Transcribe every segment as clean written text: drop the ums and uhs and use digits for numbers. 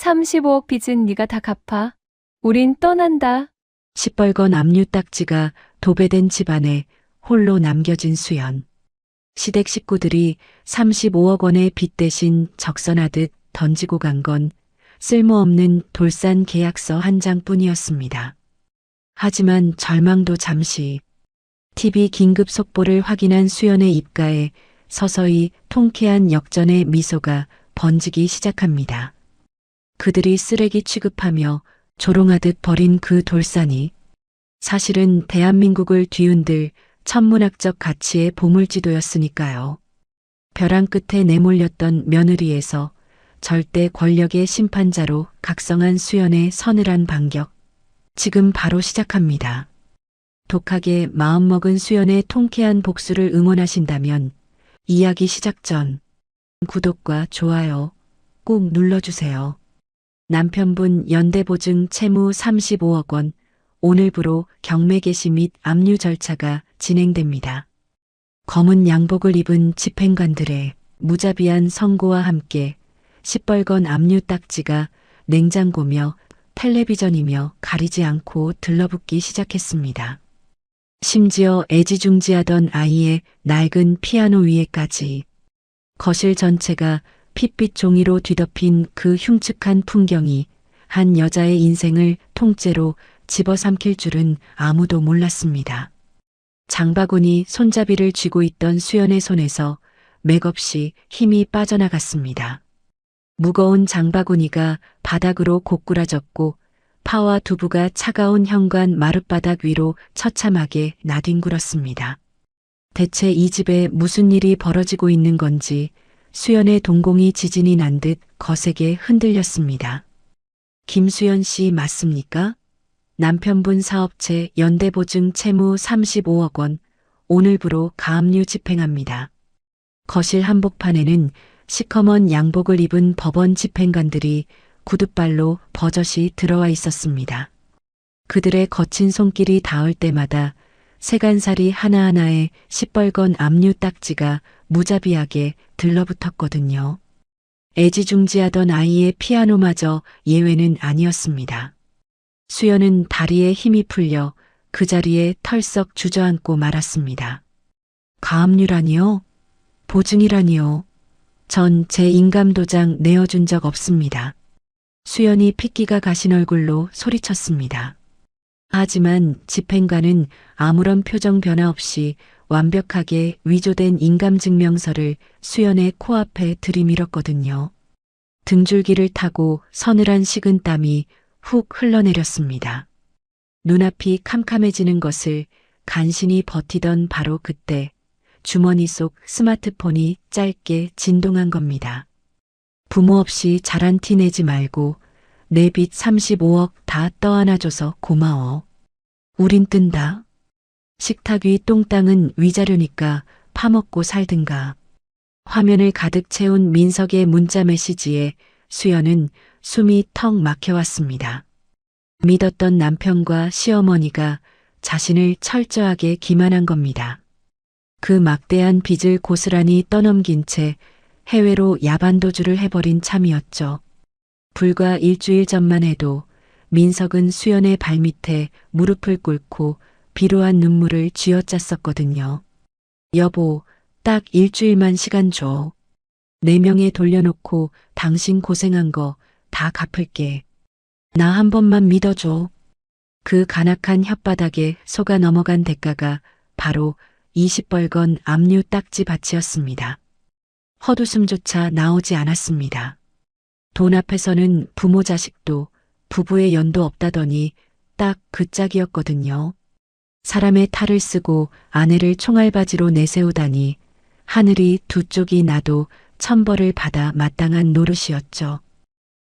35억 빚은 네가 다 갚아. 우린 떠난다. 시뻘건 압류 딱지가 도배된 집안에 홀로 남겨진 수연. 시댁 식구들이 35억 원의 빚 대신 적선하듯 던지고 간 건 쓸모없는 돌산 계약서 한 장뿐이었습니다. 하지만 절망도 잠시. TV 긴급 속보를 확인한 수연의 입가에 서서히 통쾌한 역전의 미소가 번지기 시작합니다. 그들이 쓰레기 취급하며 조롱하듯 버린 그 돌산이 사실은 대한민국을 뒤흔들 천문학적 가치의 보물지도였으니까요. 벼랑 끝에 내몰렸던 며느리에서 절대 권력의 심판자로 각성한 수연의 서늘한 반격. 지금 바로 시작합니다. 독하게 마음먹은 수연의 통쾌한 복수를 응원하신다면 이야기 시작 전 구독과 좋아요 꼭 눌러주세요. 남편분 연대보증 채무 35억 원, 오늘부로 경매 개시 및 압류 절차가 진행됩니다. 검은 양복을 입은 집행관들의 무자비한 선고와 함께 시뻘건 압류 딱지가 냉장고며 텔레비전이며 가리지 않고 들러붙기 시작했습니다. 심지어 애지중지하던 아이의 낡은 피아노 위에까지. 거실 전체가 핏빛 종이로 뒤덮인 그 흉측한 풍경이 한 여자의 인생을 통째로 집어삼킬 줄은 아무도 몰랐습니다. 장바구니 손잡이를 쥐고 있던 수연의 손에서 맥없이 힘이 빠져나갔습니다. 무거운 장바구니가 바닥으로 고꾸라졌고 파와 두부가 차가운 현관 마룻바닥 위로 처참하게 나뒹굴었습니다. 대체 이 집에 무슨 일이 벌어지고 있는 건지 수연의 동공이 지진이 난 듯 거세게 흔들렸습니다. 김수연 씨 맞습니까? 남편분 사업체 연대보증 채무 35억 원, 오늘부로 가압류 집행합니다. 거실 한복판에는 시커먼 양복을 입은 법원 집행관들이 구둣발로 버젓이 들어와 있었습니다. 그들의 거친 손길이 닿을 때마다 세간살이 하나하나에 시뻘건 압류 딱지가 무자비하게 들러붙었거든요. 애지중지하던 아이의 피아노마저 예외는 아니었습니다. 수연은 다리에 힘이 풀려 그 자리에 털썩 주저앉고 말았습니다. 가압류라니요? 보증이라니요? 전 제 인감도장 내어준 적 없습니다. 수연이 핏기가 가신 얼굴로 소리쳤습니다. 하지만 집행관은 아무런 표정 변화 없이 완벽하게 위조된 인감증명서를 수연의 코앞에 들이밀었거든요. 등줄기를 타고 서늘한 식은땀이 훅 흘러내렸습니다. 눈앞이 캄캄해지는 것을 간신히 버티던 바로 그때 주머니 속 스마트폰이 짧게 진동한 겁니다. 부모 없이 자란 티 내지 말고 내 빚 35억 다 떠안아줘서 고마워. 우린 뜬다. 식탁 위 똥땅은 위자료니까 파먹고 살든가. 화면을 가득 채운 민석의 문자 메시지에 수연은 숨이 턱 막혀왔습니다. 믿었던 남편과 시어머니가 자신을 철저하게 기만한 겁니다. 그 막대한 빚을 고스란히 떠넘긴 채 해외로 야반도주를 해버린 참이었죠. 불과 일주일 전만 해도 민석은 수연의 발밑에 무릎을 꿇고 비로한 눈물을 쥐어짰었거든요. 여보, 딱 일주일만 시간 줘. 내 명에 돌려놓고 당신 고생한 거 다 갚을게. 나 한 번만 믿어줘. 그 간악한 혓바닥에 속아 넘어간 대가가 바로 20벌건 압류 딱지 밭이었습니다. 헛웃음조차 나오지 않았습니다. 돈 앞에서는 부모 자식도 부부의 연도 없다더니 딱 그 짝이었거든요. 사람의 탈을 쓰고 아내를 총알바지로 내세우다니 하늘이 두 쪽이 나도 천벌을 받아 마땅한 노릇이었죠.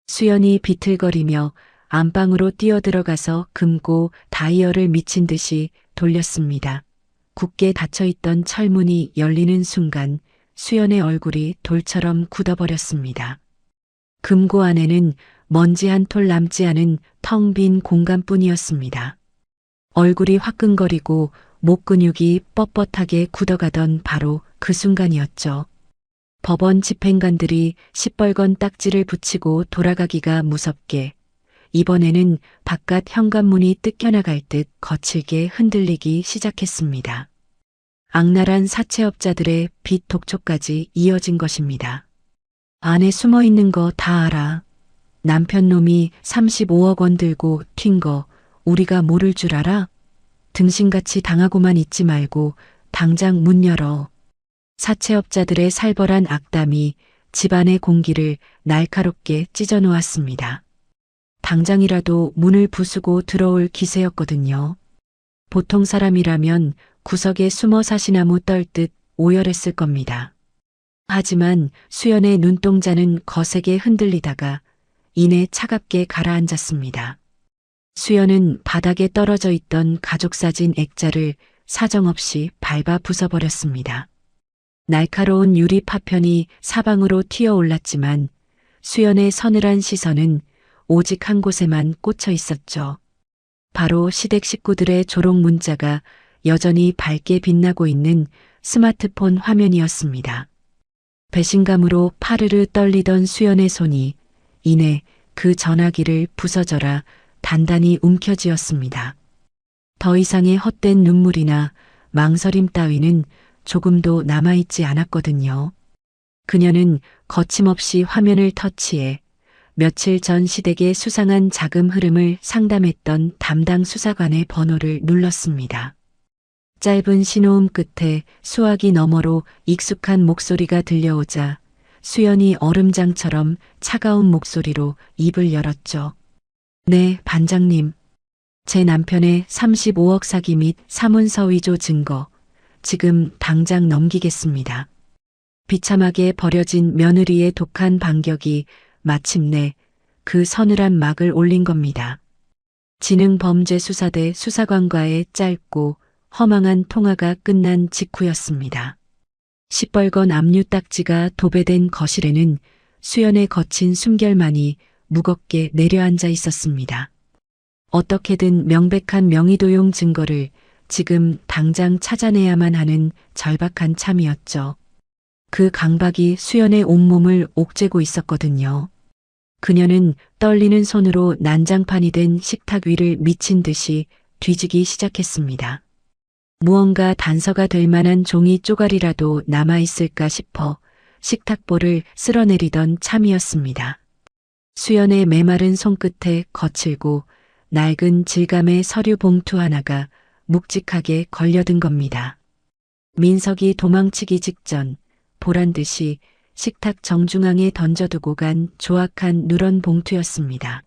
수연이 비틀거리며 안방으로 뛰어들어가서 금고 다이얼을 미친 듯이 돌렸습니다. 굳게 닫혀있던 철문이 열리는 순간 수연의 얼굴이 돌처럼 굳어버렸습니다. 금고 안에는 먼지 한 톨 남지 않은 텅 빈 공간뿐이었습니다. 얼굴이 화끈거리고 목 근육이 뻣뻣하게 굳어가던 바로 그 순간이었죠. 법원 집행관들이 시뻘건 딱지를 붙이고 돌아가기가 무섭게 이번에는 바깥 현관문이 뜯겨나갈 듯 거칠게 흔들리기 시작했습니다. 악랄한 사채업자들의 빚 독촉까지 이어진 것입니다. 안에 숨어 있는 거 다 알아. 남편 놈이 35억 원 들고 튄 거 우리가 모를 줄 알아? 등신같이 당하고만 있지 말고 당장 문 열어. 사채업자들의 살벌한 악담이 집안의 공기를 날카롭게 찢어놓았습니다. 당장이라도 문을 부수고 들어올 기세였거든요. 보통 사람이라면 구석에 숨어 사시나무 떨듯 오열했을 겁니다. 하지만 수연의 눈동자는 거세게 흔들리다가 이내 차갑게 가라앉았습니다. 수연은 바닥에 떨어져 있던 가족사진 액자를 사정없이 밟아 부숴버렸습니다. 날카로운 유리 파편이 사방으로 튀어올랐지만 수연의 서늘한 시선은 오직 한 곳에만 꽂혀 있었죠. 바로 시댁 식구들의 조롱 문자가 여전히 밝게 빛나고 있는 스마트폰 화면이었습니다. 배신감으로 파르르 떨리던 수연의 손이 이내 그 전화기를 부서져라 단단히 움켜쥐었습니다. 더 이상의 헛된 눈물이나 망설임 따위는 조금도 남아있지 않았거든요. 그녀는 거침없이 화면을 터치해 며칠 전 시댁의 수상한 자금 흐름을 상담했던 담당 수사관의 번호를 눌렀습니다. 짧은 신호음 끝에 수화기 너머로 익숙한 목소리가 들려오자 수연이 얼음장처럼 차가운 목소리로 입을 열었죠. 네, 반장님. 제 남편의 35억 사기 및 사문서 위조 증거 지금 당장 넘기겠습니다. 비참하게 버려진 며느리의 독한 반격이 마침내 그 서늘한 막을 올린 겁니다. 지능범죄수사대 수사관과의 짧고 허망한 통화가 끝난 직후였습니다. 시뻘건 압류 딱지가 도배된 거실에는 수연의 거친 숨결만이 무겁게 내려앉아 있었습니다. 어떻게든 명백한 명의도용 증거를 지금 당장 찾아내야만 하는 절박한 참이었죠. 그 강박이 수연의 온몸을 옥죄고 있었거든요. 그녀는 떨리는 손으로 난장판이 된 식탁 위를 미친 듯이 뒤지기 시작했습니다. 무언가 단서가 될 만한 종이 쪼가리라도 남아있을까 싶어 식탁볼을 쓸어내리던 참이었습니다. 수연의 메마른 손끝에 거칠고 낡은 질감의 서류 봉투 하나가 묵직하게 걸려든 겁니다. 민석이 도망치기 직전 보란듯이 식탁 정중앙에 던져두고 간 조악한 누런 봉투였습니다.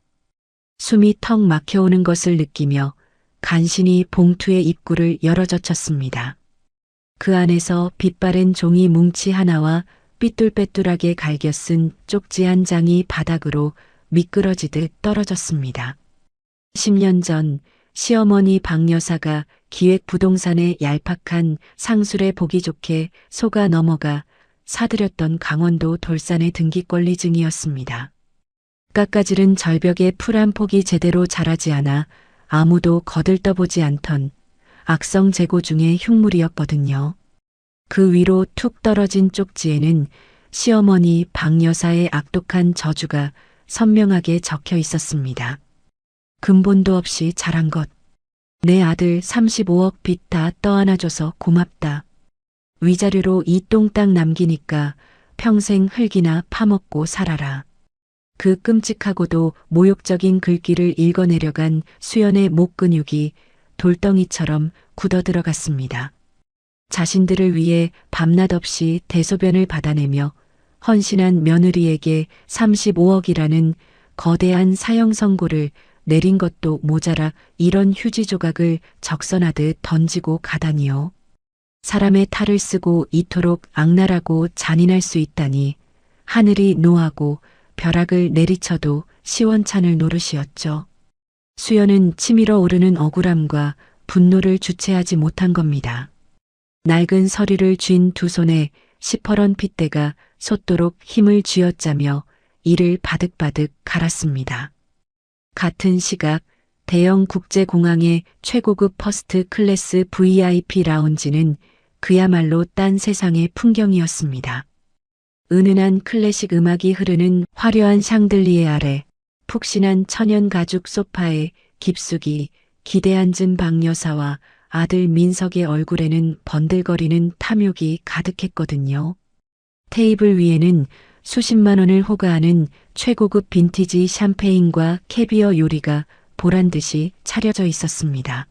숨이 턱 막혀오는 것을 느끼며 간신히 봉투의 입구를 열어젖혔습니다. 그 안에서 빛바랜 종이 뭉치 하나와 삐뚤빼뚤하게 갈겨 쓴 쪽지 한 장이 바닥으로 미끄러지듯 떨어졌습니다. 10년 전 시어머니 박 여사가 기획부동산의 얄팍한 상술에 보기 좋게 속아 넘어가 사들였던 강원도 돌산의 등기권리 증이었습니다. 깎아지른 절벽에 풀 한 폭이 제대로 자라지 않아 아무도 거들떠보지 않던 악성 재고 중의 흉물이었거든요. 그 위로 툭 떨어진 쪽지에는 시어머니 박 여사의 악독한 저주가 선명하게 적혀 있었습니다. 근본도 없이 자란 것. 내 아들 35억 빚 다 떠안아줘서 고맙다. 위자료로 이 똥땅 남기니까 평생 흙이나 파먹고 살아라. 그 끔찍하고도 모욕적인 글귀를 읽어내려간 수연의 목 근육이 돌덩이처럼 굳어들어갔습니다. 자신들을 위해 밤낮 없이 대소변을 받아내며 헌신한 며느리에게 35억이라는 거대한 사형 선고를 내린 것도 모자라 이런 휴지 조각을 적선하듯 던지고 가다니요. 사람의 탈을 쓰고 이토록 악랄하고 잔인할 수 있다니 하늘이 노하고 벼락을 내리쳐도 시원찮을 노릇이었죠. 수연은 치밀어 오르는 억울함과 분노를 주체하지 못한 겁니다. 낡은 서류를 쥔 두 손에 시퍼런 핏대가 솟도록 힘을 쥐어짜며 이를 바득바득 갈았습니다. 같은 시각 대형 국제공항의 최고급 퍼스트 클래스 VIP 라운지는 그야말로 딴 세상의 풍경이었습니다. 은은한 클래식 음악이 흐르는 화려한 샹들리에 아래 푹신한 천연 가죽 소파에 깊숙이 기대 앉은 박여사와 아들 민석의 얼굴에는 번들거리는 탐욕이 가득했거든요. 테이블 위에는 수십만 원을 호가하는 최고급 빈티지 샴페인과 캐비어 요리가 보란듯이 차려져 있었습니다.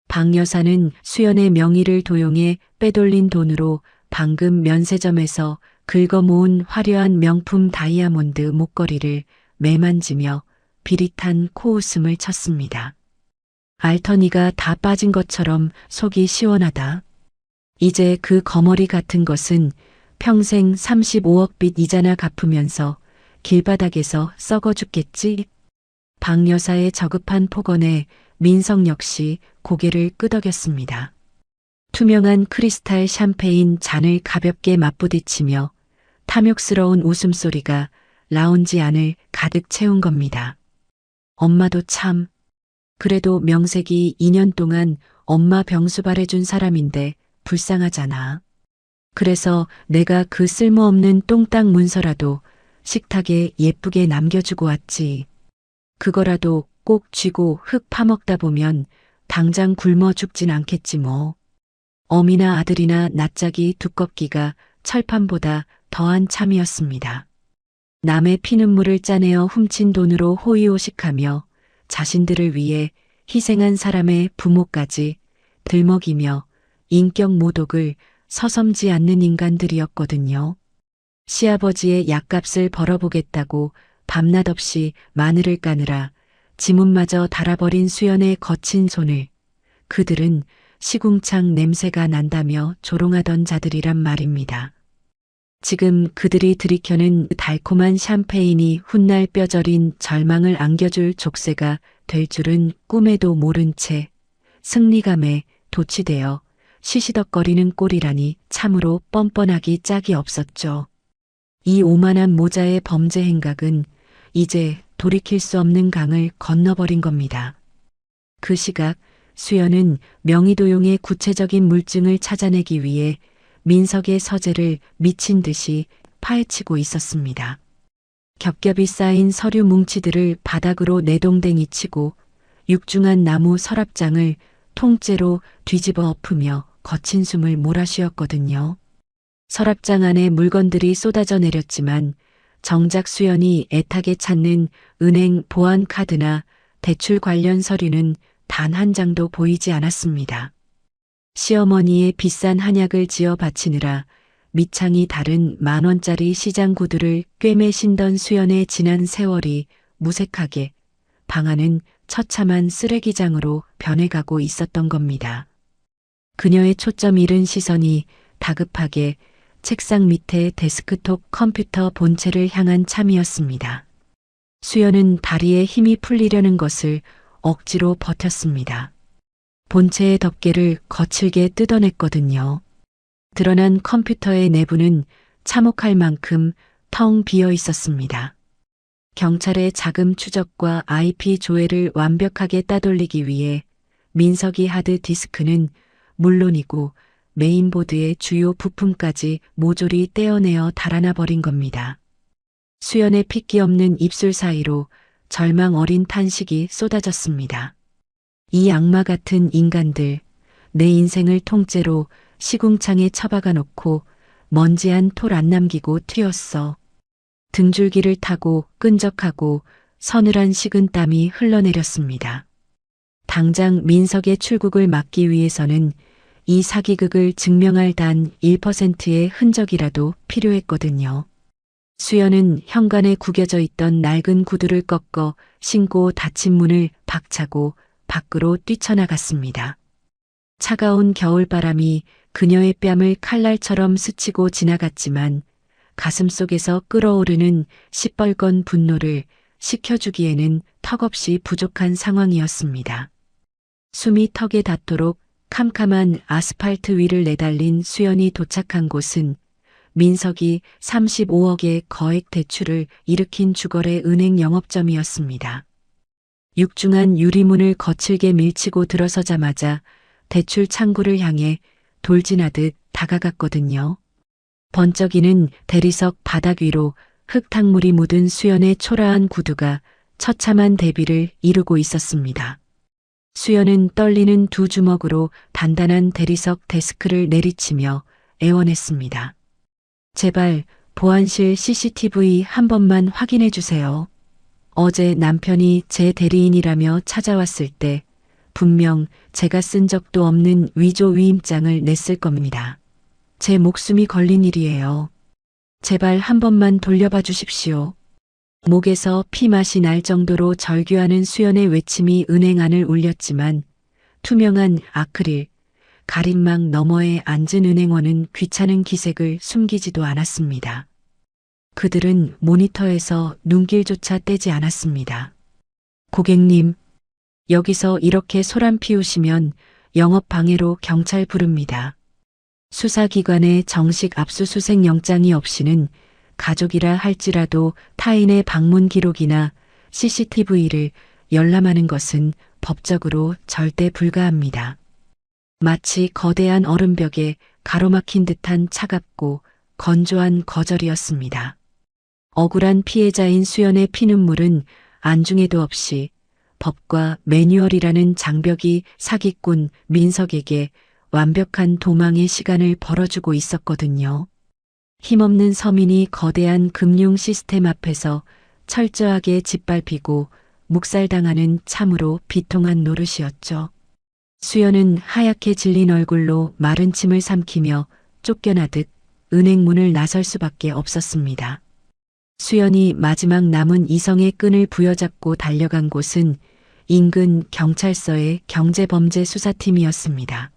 박 여사는 수연의 명의를 도용해 빼돌린 돈으로 방금 면세점에서 긁어 모은 화려한 명품 다이아몬드 목걸이를 매만지며 비릿한 코웃음을 쳤습니다. 알터니가 다 빠진 것처럼 속이 시원하다. 이제 그 거머리 같은 것은 평생 35억 빚 이자나 갚으면서 길바닥에서 썩어 죽겠지. 박 여사의 저급한 폭언에 민석 역시 고개를 끄덕였습니다. 투명한 크리스탈 샴페인 잔을 가볍게 맞부딪히며 탐욕스러운 웃음소리가 라운지 안을 가득 채운 겁니다. 엄마도 참, 그래도 명색이 2년 동안 엄마 병수발해준 사람인데 불쌍하잖아. 그래서 내가 그 쓸모없는 똥땅 문서라도 식탁에 예쁘게 남겨주고 왔지. 그거라도 꼭 쥐고 흙 파먹다 보면 당장 굶어 죽진 않겠지 뭐. 어미나 아들이나 낯짝이 두껍기가 철판보다 더한 참이었습니다. 남의 피눈물을 짜내어 훔친 돈으로 호의호식하며 자신들을 위해 희생한 사람의 부모까지 들먹이며 인격 모독을 서섬지 않는 인간들이었거든요. 시아버지의 약값을 벌어보겠다고 밤낮 없이 마늘을 까느라 지문마저 달아버린 수연의 거친 손을 그들은 시궁창 냄새가 난다며 조롱하던 자들이란 말입니다. 지금 그들이 들이켜는 달콤한 샴페인이 훗날 뼈저린 절망을 안겨줄 족쇄가 될 줄은 꿈에도 모른 채 승리감에 도취되어 시시덕거리는 꼴이라니 참으로 뻔뻔하기 짝이 없었죠. 이 오만한 모자의 범죄 행각은 이제 돌이킬 수 없는 강을 건너버린 겁니다. 그 시각 수연은 명의도용의 구체적인 물증을 찾아내기 위해 민석의 서재를 미친 듯이 파헤치고 있었습니다. 겹겹이 쌓인 서류 뭉치들을 바닥으로 내동댕이 치고 육중한 나무 서랍장을 통째로 뒤집어 엎으며 거친 숨을 몰아쉬었거든요. 서랍장 안에 물건들이 쏟아져 내렸지만 정작 수연이 애타게 찾는 은행 보안 카드나 대출 관련 서류는 단 한 장도 보이지 않았습니다. 시어머니의 비싼 한약을 지어 바치느라 밑창이 다른 10,000원짜리 시장 구두를 꿰매신던 수연의 지난 세월이 무색하게 방 안은 처참한 쓰레기장으로 변해가고 있었던 겁니다. 그녀의 초점 잃은 시선이 다급하게 책상 밑에 데스크톱 컴퓨터 본체를 향한 참이었습니다. 수연은 다리에 힘이 풀리려는 것을 억지로 버텼습니다. 본체의 덮개를 거칠게 뜯어냈거든요. 드러난 컴퓨터의 내부는 참혹할 만큼 텅 비어 있었습니다. 경찰의 자금 추적과 IP 조회를 완벽하게 따돌리기 위해 민석이 하드 디스크는 물론이고 메인보드의 주요 부품까지 모조리 떼어내어 달아나 버린 겁니다. 수연의 핏기 없는 입술 사이로 절망 어린 탄식이 쏟아졌습니다. 이 악마 같은 인간들, 내 인생을 통째로 시궁창에 처박아 놓고 먼지 한 톨 안 남기고 튀었어. 등줄기를 타고 끈적하고 서늘한 식은땀이 흘러내렸습니다. 당장 민석의 출국을 막기 위해서는 이 사기극을 증명할 단 1%의 흔적이라도 필요했거든요. 수연은 현관에 구겨져 있던 낡은 구두를 꺾어 신고 닫힌 문을 박차고 밖으로 뛰쳐나갔습니다. 차가운 겨울바람이 그녀의 뺨을 칼날처럼 스치고 지나갔지만 가슴속에서 끓어오르는 시뻘건 분노를 식혀주기에는 턱없이 부족한 상황이었습니다. 숨이 턱에 닿도록 캄캄한 아스팔트 위를 내달린 수연이 도착한 곳은 민석이 35억의 거액 대출을 일으킨 주거래 은행 영업점이었습니다. 육중한 유리문을 거칠게 밀치고 들어서자마자 대출 창구를 향해 돌진하듯 다가갔거든요. 번쩍이는 대리석 바닥 위로 흙탕물이 묻은 수연의 초라한 구두가 처참한 대비를 이루고 있었습니다. 수연은 떨리는 두 주먹으로 단단한 대리석 데스크를 내리치며 애원했습니다. 제발 보안실 CCTV 한 번만 확인해 주세요. 어제 남편이 제 대리인이라며 찾아왔을 때 분명 제가 쓴 적도 없는 위조 위임장을 냈을 겁니다. 제 목숨이 걸린 일이에요. 제발 한 번만 돌려봐 주십시오. 목에서 피맛이 날 정도로 절규하는 수연의 외침이 은행 안을 울렸지만 투명한 아크릴, 가림막 너머에 앉은 은행원은 귀찮은 기색을 숨기지도 않았습니다. 그들은 모니터에서 눈길조차 떼지 않았습니다. 고객님, 여기서 이렇게 소란 피우시면 영업방해로 경찰 부릅니다. 수사기관의 정식 압수수색 영장이 없이는 가족이라 할지라도 타인의 방문 기록이나 CCTV를 열람하는 것은 법적으로 절대 불가합니다. 마치 거대한 얼음벽에 가로막힌 듯한 차갑고 건조한 거절이었습니다. 억울한 피해자인 수연의 피눈물은 안중에도 없이 법과 매뉴얼이라는 장벽이 사기꾼 민석에게 완벽한 도망의 시간을 벌어주고 있었거든요. 힘없는 서민이 거대한 금융 시스템 앞에서 철저하게 짓밟히고 묵살당하는 참으로 비통한 노릇이었죠. 수연은 하얗게 질린 얼굴로 마른 침을 삼키며 쫓겨나듯 은행 문을 나설 수밖에 없었습니다. 수연이 마지막 남은 이성의 끈을 부여잡고 달려간 곳은 인근 경찰서의 경제범죄 수사팀이었습니다.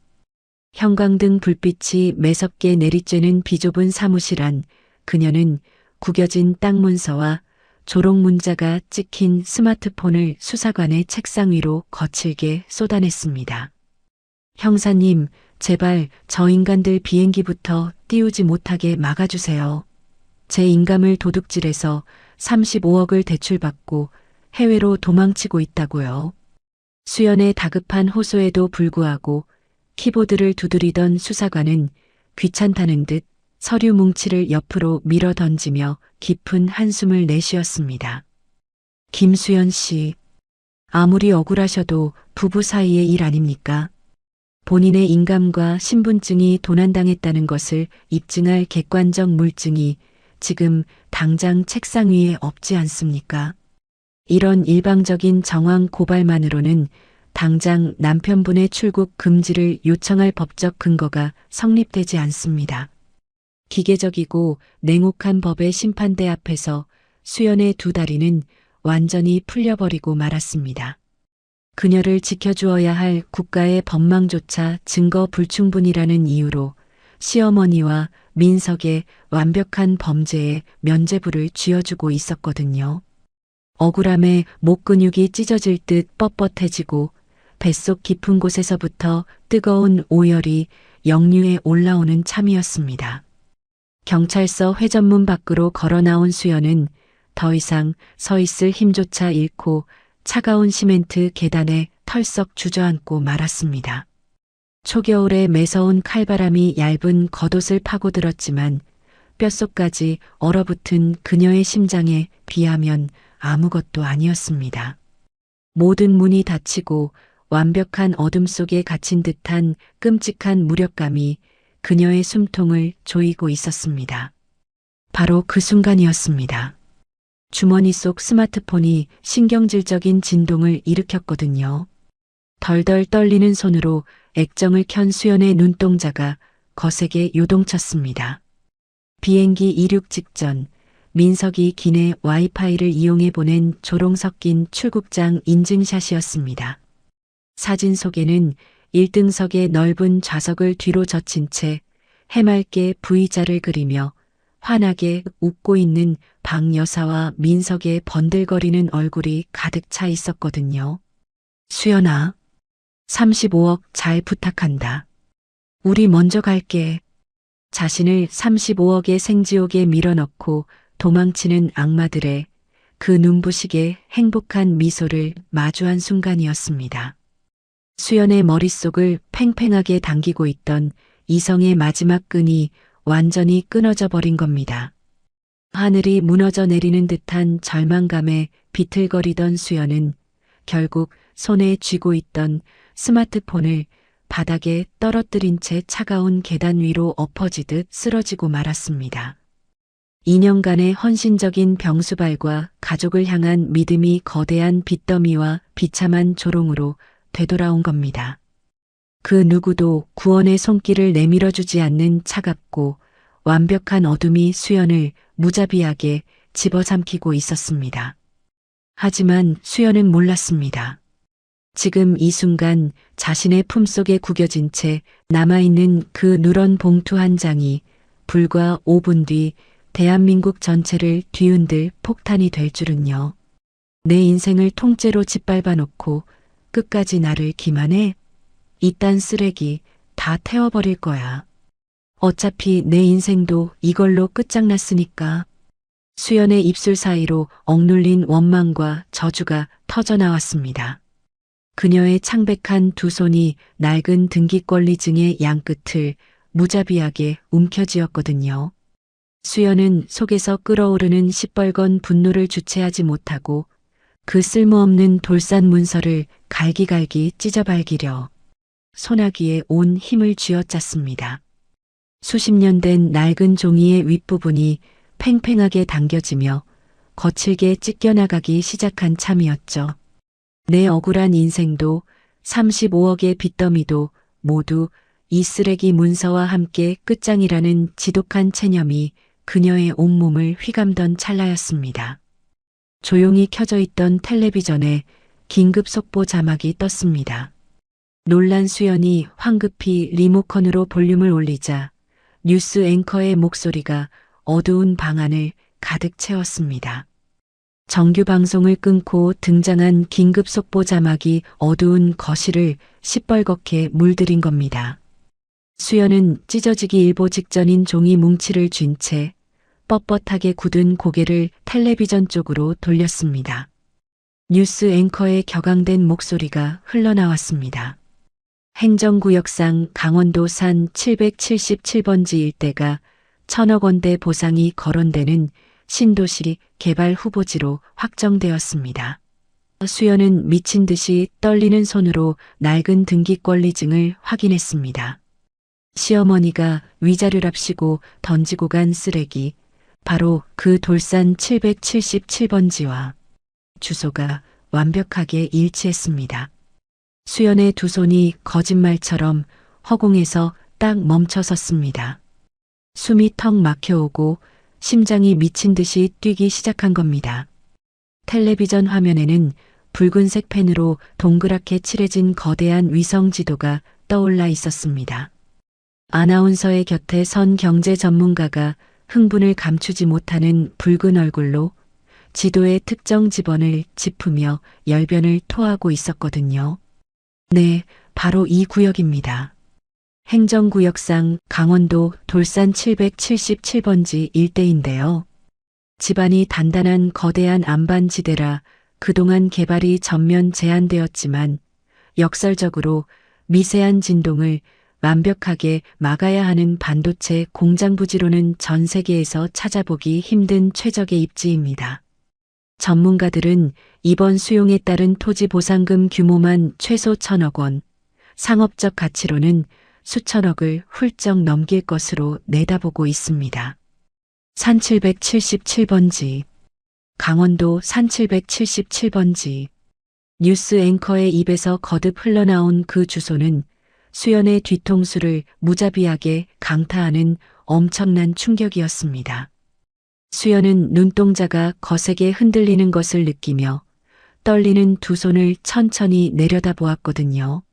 형광등 불빛이 매섭게 내리쬐는 비좁은 사무실 안 그녀는 구겨진 땅 문서와 조롱 문자가 찍힌 스마트폰을 수사관의 책상 위로 거칠게 쏟아냈습니다. 형사님, 제발 저 인간들 비행기부터 띄우지 못하게 막아주세요. 제 인감을 도둑질해서 35억을 대출받고 해외로 도망치고 있다고요. 수연의 다급한 호소에도 불구하고 키보드를 두드리던 수사관은 귀찮다는 듯 서류 뭉치를 옆으로 밀어 던지며 깊은 한숨을 내쉬었습니다. 김수연 씨, 아무리 억울하셔도 부부 사이의 일 아닙니까? 본인의 인감과 신분증이 도난당했다는 것을 입증할 객관적 물증이 지금 당장 책상 위에 없지 않습니까? 이런 일방적인 정황 고발만으로는 당장 남편분의 출국 금지를 요청할 법적 근거가 성립되지 않습니다. 기계적이고 냉혹한 법의 심판대 앞에서 수연의 두 다리는 완전히 풀려버리고 말았습니다. 그녀를 지켜주어야 할 국가의 법망조차 증거 불충분이라는 이유로 시어머니와 민석의 완벽한 범죄에 면죄부를 쥐어주고 있었거든요. 억울함에 목 근육이 찢어질 듯 뻣뻣해지고 뱃속 깊은 곳에서부터 뜨거운 오열이 역류에 올라오는 참이었습니다. 경찰서 회전문 밖으로 걸어 나온 수연은 더 이상 서 있을 힘조차 잃고 차가운 시멘트 계단에 털썩 주저앉고 말았습니다. 초겨울의 매서운 칼바람이 얇은 겉옷을 파고들었지만 뼛속까지 얼어붙은 그녀의 심장에 비하면 아무것도 아니었습니다. 모든 문이 닫히고 완벽한 어둠 속에 갇힌 듯한 끔찍한 무력감이 그녀의 숨통을 조이고 있었습니다. 바로 그 순간이었습니다. 주머니 속 스마트폰이 신경질적인 진동을 일으켰거든요. 덜덜 떨리는 손으로 액정을 켠 수연의 눈동자가 거세게 요동쳤습니다. 비행기 이륙 직전 민석이 기내 와이파이를 이용해 보낸 조롱 섞인 출국장 인증샷이었습니다. 사진 속에는 1등석의 넓은 좌석을 뒤로 젖힌 채 해맑게 V자를 그리며 환하게 웃고 있는 박 여사와 민석의 번들거리는 얼굴이 가득 차 있었거든요. 수연아, 35억 잘 부탁한다. 우리 먼저 갈게. 자신을 35억의 생지옥에 밀어넣고 도망치는 악마들의 그 눈부시게 행복한 미소를 마주한 순간이었습니다. 수연의 머릿속을 팽팽하게 당기고 있던 이성의 마지막 끈이 완전히 끊어져 버린 겁니다. 하늘이 무너져 내리는 듯한 절망감에 비틀거리던 수연은 결국 손에 쥐고 있던 스마트폰을 바닥에 떨어뜨린 채 차가운 계단 위로 엎어지듯 쓰러지고 말았습니다. 2년간의 헌신적인 병수발과 가족을 향한 믿음이 거대한 빚더미와 비참한 조롱으로 되돌아온 겁니다. 그 누구도 구원의 손길을 내밀어주지 않는 차갑고 완벽한 어둠이 수연을 무자비하게 집어삼키고 있었습니다. 하지만 수연은 몰랐습니다. 지금 이 순간 자신의 품속에 구겨진 채 남아있는 그 누런 봉투 한 장이 불과 5분 뒤 대한민국 전체를 뒤흔들 폭탄이 될 줄은요. 내 인생을 통째로 짓밟아 놓고 끝까지 나를 기만해? 이딴 쓰레기 다 태워버릴 거야. 어차피 내 인생도 이걸로 끝장났으니까. 수연의 입술 사이로 억눌린 원망과 저주가 터져나왔습니다. 그녀의 창백한 두 손이 낡은 등기권리증의 양끝을 무자비하게 움켜쥐었거든요. 수연은 속에서 끓어오르는 시뻘건 분노를 주체하지 못하고 그 쓸모없는 돌산 문서를 갈기갈기 찢어발기려 소나기에 온 힘을 쥐어짰습니다. 수십 년 된 낡은 종이의 윗부분이 팽팽하게 당겨지며 거칠게 찢겨나가기 시작한 참이었죠. 내 억울한 인생도 35억의 빚더미도 모두 이 쓰레기 문서와 함께 끝장이라는 지독한 체념이 그녀의 온몸을 휘감던 찰나였습니다. 조용히 켜져 있던 텔레비전에 긴급 속보 자막이 떴습니다. 놀란 수연이 황급히 리모컨으로 볼륨을 올리자 뉴스 앵커의 목소리가 어두운 방 안을 가득 채웠습니다. 정규 방송을 끊고 등장한 긴급 속보 자막이 어두운 거실을 시뻘겋게 물들인 겁니다. 수연은 찢어지기 일보 직전인 종이 뭉치를 쥔 채 뻣뻣하게 굳은 고개를 텔레비전 쪽으로 돌렸습니다. 뉴스 앵커의 격앙된 목소리가 흘러나왔습니다. 행정구역상 강원도 산 777번지 일대가 1,000억 원대 보상이 거론되는 신도시 개발 후보지로 확정되었습니다. 수연은 미친 듯이 떨리는 손으로 낡은 등기권리증을 확인했습니다. 시어머니가 위자료랍시고 던지고 간 쓰레기, 바로 그 돌산 777번지와 주소가 완벽하게 일치했습니다. 수연의 두 손이 거짓말처럼 허공에서 딱 멈춰 섰습니다. 숨이 턱 막혀오고 심장이 미친 듯이 뛰기 시작한 겁니다. 텔레비전 화면에는 붉은색 펜으로 동그랗게 칠해진 거대한 위성 지도가 떠올라 있었습니다. 아나운서의 곁에 선 경제 전문가가 흥분을 감추지 못하는 붉은 얼굴로 지도의 특정 지번을 짚으며 열변을 토하고 있었거든요. 네, 바로 이 구역입니다. 행정구역상 강원도 돌산 777번지 일대인데요. 집안이 단단한 거대한 안반지대라 그동안 개발이 전면 제한되었지만 역설적으로 미세한 진동을 완벽하게 막아야 하는 반도체 공장 부지로는 전 세계에서 찾아보기 힘든 최적의 입지입니다. 전문가들은 이번 수용에 따른 토지 보상금 규모만 최소 1,000억 원, 상업적 가치로는 수천억을 훌쩍 넘길 것으로 내다보고 있습니다. 산 777번지, 강원도 산 777번지. 뉴스 앵커의 입에서 거듭 흘러나온 그 주소는 수연의 뒤통수를 무자비하게 강타하는 엄청난 충격이었습니다. 수연은 눈동자가 거세게 흔들리는 것을 느끼며 떨리는 두 손을 천천히 내려다보았거든요.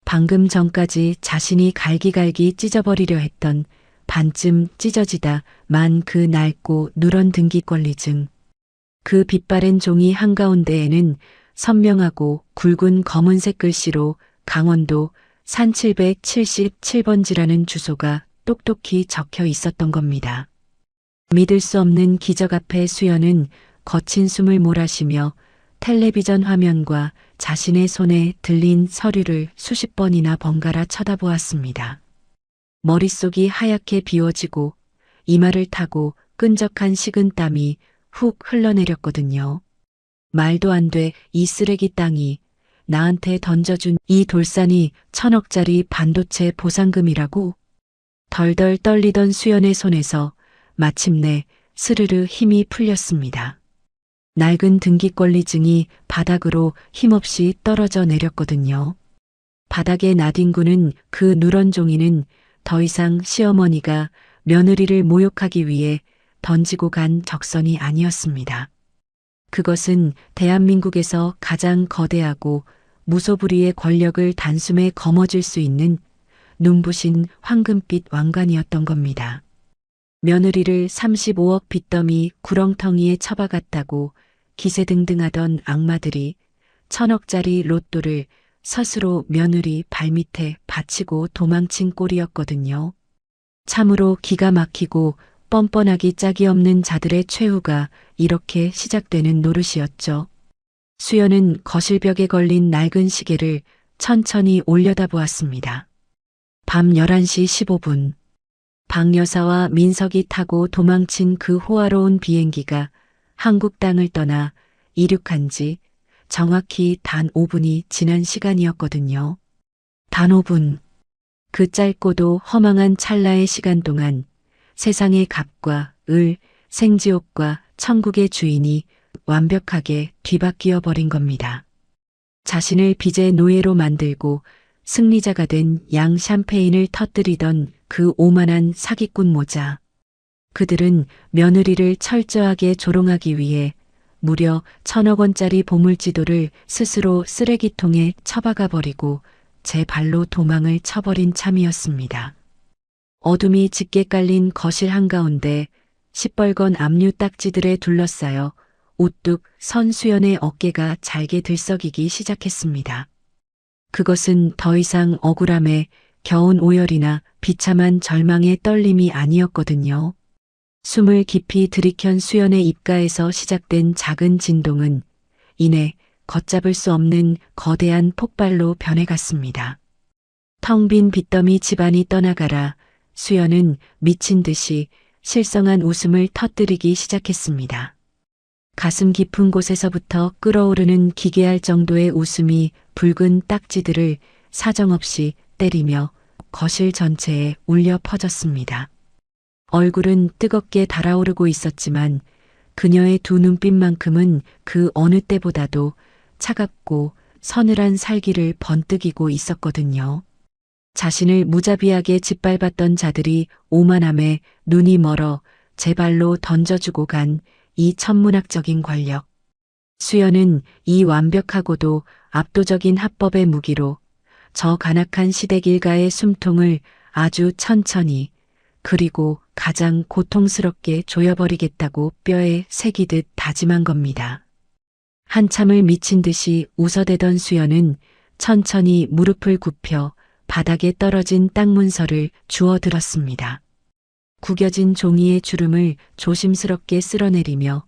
방금 전까지 자신이 갈기갈기 찢어버리려 했던 반쯤 찢어지다 만 그 낡고 누런 등기권리증. 그 빛바랜 종이 한가운데에는 선명하고 굵은 검은색 글씨로 강원도 산 777번지라는 주소가 똑똑히 적혀 있었던 겁니다. 믿을 수 없는 기적 앞에 수연은 거친 숨을 몰아쉬며 텔레비전 화면과 자신의 손에 들린 서류를 수십 번이나 번갈아 쳐다보았습니다. 머릿속이 하얗게 비워지고 이마를 타고 끈적한 식은 땀이 훅 흘러내렸거든요. 말도 안 돼, 이 쓰레기 땅이 나한테 던져준 이 돌산이 1,000억짜리 반도체 보상금이라고? 덜덜 떨리던 수연의 손에서 마침내 스르르 힘이 풀렸습니다. 낡은 등기권리증이 바닥으로 힘없이 떨어져 내렸거든요. 바닥에 나뒹구는 그 누런 종이는 더 이상 시어머니가 며느리를 모욕하기 위해 던지고 간 적선이 아니었습니다. 그것은 대한민국에서 가장 거대하고 무소불위의 권력을 단숨에 거머쥘 수 있는 눈부신 황금빛 왕관이었던 겁니다. 며느리를 35억 빚더미 구렁텅이에 처박았다고 기세등등하던 악마들이 1,000억짜리 로또를 스스로 며느리 발밑에 바치고 도망친 꼴이었거든요. 참으로 기가 막히고 뻔뻔하기 짝이 없는 자들의 최후가 이렇게 시작되는 노릇이었죠. 수연은 거실벽에 걸린 낡은 시계를 천천히 올려다보았습니다. 밤 11시 15분. 박 여사와 민석이 타고 도망친 그 호화로운 비행기가 한국 땅을 떠나 이륙한 지 정확히 단 5분이 지난 시간이었거든요. 단 5분. 그 짧고도 허망한 찰나의 시간 동안 세상의 갑과 을, 생지옥과 천국의 주인이 완벽하게 뒤바뀌어 버린 겁니다. 자신을 빚의 노예로 만들고 승리자가 된 양 샴페인을 터뜨리던 그 오만한 사기꾼 모자. 그들은 며느리를 철저하게 조롱하기 위해 무려 1,000억 원짜리 보물지도를 스스로 쓰레기통에 처박아 버리고 제 발로 도망을 쳐버린 참이었습니다. 어둠이 짙게 깔린 거실 한가운데 시뻘건 압류 딱지들에 둘러싸여 우뚝 선 수연의 어깨가 잘게 들썩이기 시작했습니다. 그것은 더 이상 억울함에 겨운 오열이나 비참한 절망의 떨림이 아니었거든요. 숨을 깊이 들이켠 수연의 입가에서 시작된 작은 진동은 이내 걷잡을 수 없는 거대한 폭발로 변해갔습니다. 텅 빈 빚더미 집안이 떠나가라 수연은 미친 듯이 실성한 웃음을 터뜨리기 시작했습니다. 가슴 깊은 곳에서부터 끓어오르는 기괴할 정도의 웃음이 붉은 딱지들을 사정없이 때리며 거실 전체에 울려 퍼졌습니다. 얼굴은 뜨겁게 달아오르고 있었지만 그녀의 두 눈빛만큼은 그 어느 때보다도 차갑고 서늘한 살기를 번뜩이고 있었거든요. 자신을 무자비하게 짓밟았던 자들이 오만함에 눈이 멀어 제 발로 던져주고 간 이 천문학적인 권력. 수연은 이 완벽하고도 압도적인 합법의 무기로 저 간악한 시댁 일가의 숨통을 아주 천천히 그리고 가장 고통스럽게 조여버리겠다고 뼈에 새기듯 다짐한 겁니다. 한참을 미친 듯이 웃어대던 수연은 천천히 무릎을 굽혀 바닥에 떨어진 땅 문서를 주워들었습니다. 구겨진 종이의 주름을 조심스럽게 쓸어내리며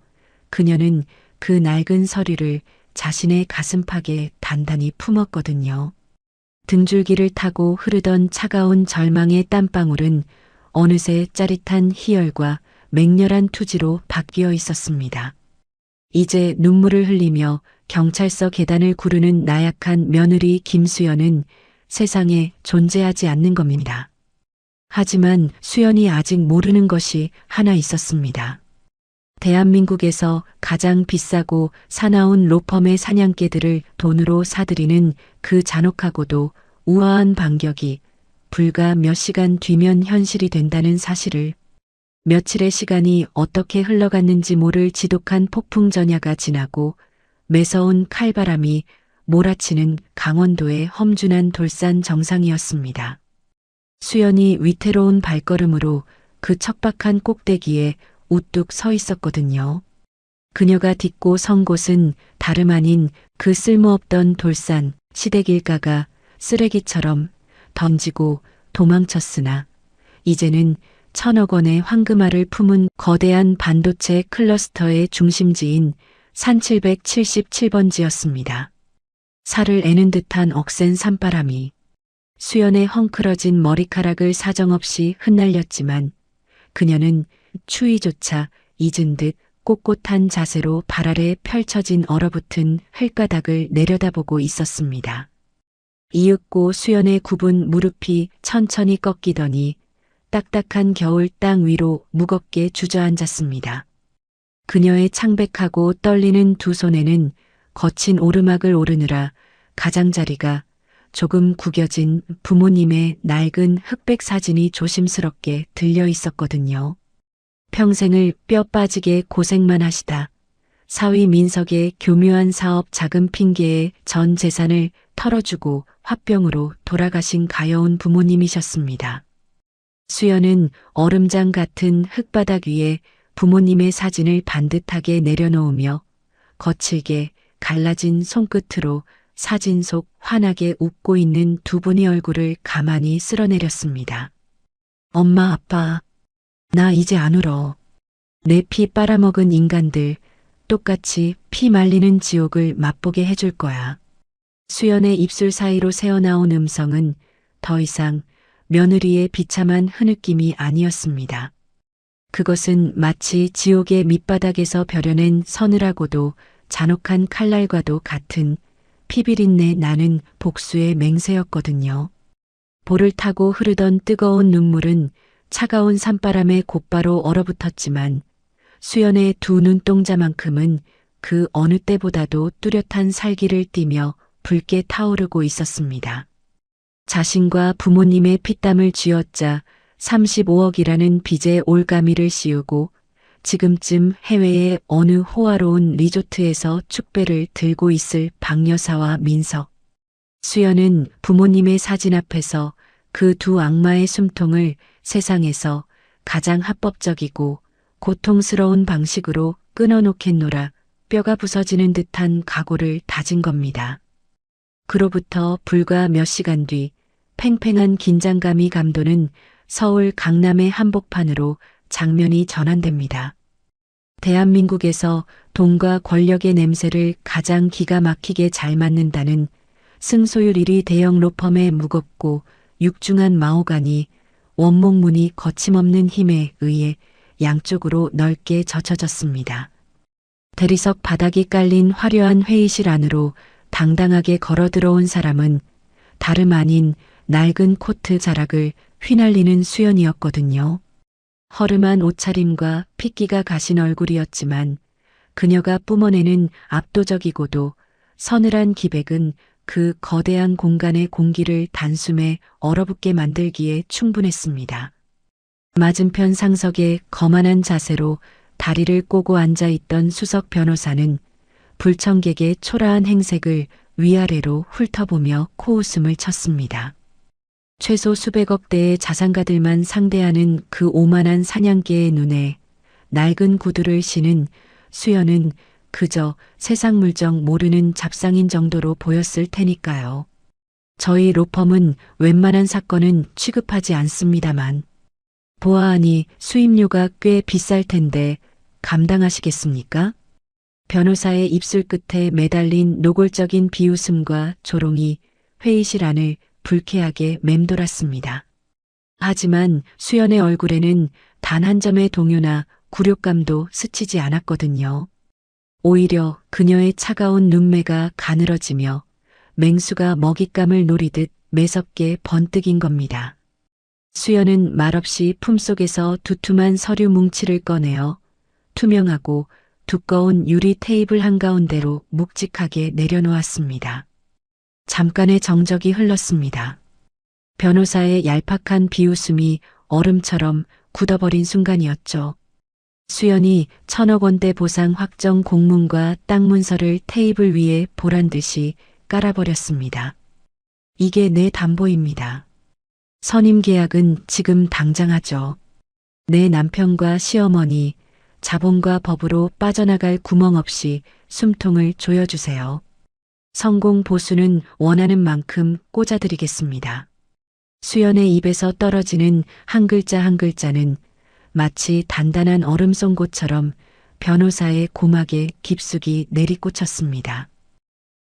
그녀는 그 낡은 서류를 자신의 가슴팍에 단단히 품었거든요. 등줄기를 타고 흐르던 차가운 절망의 땀방울은 어느새 짜릿한 희열과 맹렬한 투지로 바뀌어 있었습니다. 이제 눈물을 흘리며 경찰서 계단을 구르는 나약한 며느리 김수연은 세상에 존재하지 않는 겁니다. 하지만 수연이 아직 모르는 것이 하나 있었습니다. 대한민국에서 가장 비싸고 사나운 로펌의 사냥개들을 돈으로 사들이는 그 잔혹하고도 우아한 반격이 불과 몇 시간 뒤면 현실이 된다는 사실을 며칠의 시간이 어떻게 흘러갔는지 모를 지독한 폭풍 전야가 지나고 매서운 칼바람이 몰아치는 강원도의 험준한 돌산 정상이었습니다. 수연이 위태로운 발걸음으로 그 척박한 꼭대기에 우뚝 서 있었거든요. 그녀가 딛고 선 곳은 다름 아닌 그 쓸모없던 돌산 시댁 일가가 쓰레기처럼 던지고 도망쳤으나 이제는 1,000억 원의 황금알을 품은 거대한 반도체 클러스터의 중심지인 산 777번지였습니다. 살을 애는 듯한 억센 산바람이 수연의 헝클어진 머리카락을 사정없이 흩날렸지만 그녀는 추위조차 잊은 듯 꼿꼿한 자세로 발 아래 펼쳐진 얼어붙은 흙가닥을 내려다보고 있었습니다. 이윽고 수연의 굽은 무릎이 천천히 꺾이더니 딱딱한 겨울 땅 위로 무겁게 주저앉았습니다. 그녀의 창백하고 떨리는 두 손에는 거친 오르막을 오르느라 가장자리가 조금 구겨진 부모님의 낡은 흑백 사진이 조심스럽게 들려 있었거든요. 평생을 뼈 빠지게 고생만 하시다 사위 민석의 교묘한 사업 자금 핑계에 전 재산을 털어주고 화병으로 돌아가신 가여운 부모님이셨습니다. 수연은 얼음장 같은 흙바닥 위에 부모님의 사진을 반듯하게 내려놓으며 거칠게 갈라진 손끝으로 사진 속 환하게 웃고 있는 두 분의 얼굴을 가만히 쓸어내렸습니다. 엄마, 아빠, 나 이제 안 울어. 내 피 빨아먹은 인간들 똑같이 피 말리는 지옥을 맛보게 해줄 거야. 수연의 입술 사이로 새어나온 음성은 더 이상 며느리의 비참한 흐느낌이 아니었습니다. 그것은 마치 지옥의 밑바닥에서 벼려낸 서늘하고도 잔혹한 칼날과도 같은 피비린내 나는 복수의 맹세였거든요. 볼을 타고 흐르던 뜨거운 눈물은 차가운 산바람에 곧바로 얼어붙었지만 수연의 두 눈동자만큼은 그 어느 때보다도 뚜렷한 살기를 띠며 붉게 타오르고 있었습니다. 자신과 부모님의 피땀을 쥐어짜 35억이라는 빚의 올가미를 씌우고 지금쯤 해외의 어느 호화로운 리조트에서 축배를 들고 있을 박여사와 민석. 수연은 부모님의 사진 앞에서 그 두 악마의 숨통을 세상에서 가장 합법적이고 고통스러운 방식으로 끊어놓겠노라 뼈가 부서지는 듯한 각오를 다진 겁니다. 그로부터 불과 몇 시간 뒤 팽팽한 긴장감이 감도는 서울 강남의 한복판으로 장면이 전환됩니다. 대한민국에서 돈과 권력의 냄새를 가장 기가 막히게 잘 맡는다는 승소율 1위 대형 로펌의 무겁고 육중한 마호간이 원목문이 거침없는 힘에 의해 양쪽으로 넓게 젖혀졌습니다. 대리석 바닥이 깔린 화려한 회의실 안으로 당당하게 걸어 들어온 사람은 다름 아닌 낡은 코트 자락을 휘날리는 수연이었거든요. 허름한 옷차림과 핏기가 가신 얼굴이었지만 그녀가 뿜어내는 압도적이고도 서늘한 기백은 그 거대한 공간의 공기를 단숨에 얼어붙게 만들기에 충분했습니다. 맞은편 상석에 거만한 자세로 다리를 꼬고 앉아있던 수석 변호사는 불청객의 초라한 행색을 위아래로 훑어보며 코웃음을 쳤습니다. 최소 수백억 대의 자산가들만 상대하는 그 오만한 사냥개의 눈에 낡은 구두를 신은 수연은 그저 세상 물정 모르는 잡상인 정도로 보였을 테니까요. 저희 로펌은 웬만한 사건은 취급하지 않습니다만 보아하니 수임료가 꽤 비쌀 텐데 감당하시겠습니까? 변호사의 입술 끝에 매달린 노골적인 비웃음과 조롱이 회의실 안을 불쾌하게 맴돌았습니다. 하지만 수연의 얼굴에는 단 한 점의 동요나 굴욕감도 스치지 않았거든요. 오히려 그녀의 차가운 눈매가 가늘어지며 맹수가 먹잇감을 노리듯 매섭게 번뜩인 겁니다. 수연은 말없이 품속에서 두툼한 서류 뭉치를 꺼내어 투명하고 두꺼운 유리 테이블 한가운데로 묵직하게 내려놓았습니다. 잠깐의 정적이 흘렀습니다. 변호사의 얄팍한 비웃음이 얼음처럼 굳어버린 순간이었죠. 수연이 1,000억 원대 보상 확정 공문과 땅 문서를 테이블 위에 보란듯이 깔아버렸습니다. 이게 내 담보입니다. 선임 계약은 지금 당장 하죠. 내 남편과 시어머니, 자본과 법으로 빠져나갈 구멍 없이 숨통을 조여주세요. 성공 보수는 원하는 만큼 꽂아드리겠습니다. 수연의 입에서 떨어지는 한 글자 한 글자는 마치 단단한 얼음송곳처럼 변호사의 고막에 깊숙이 내리꽂혔습니다.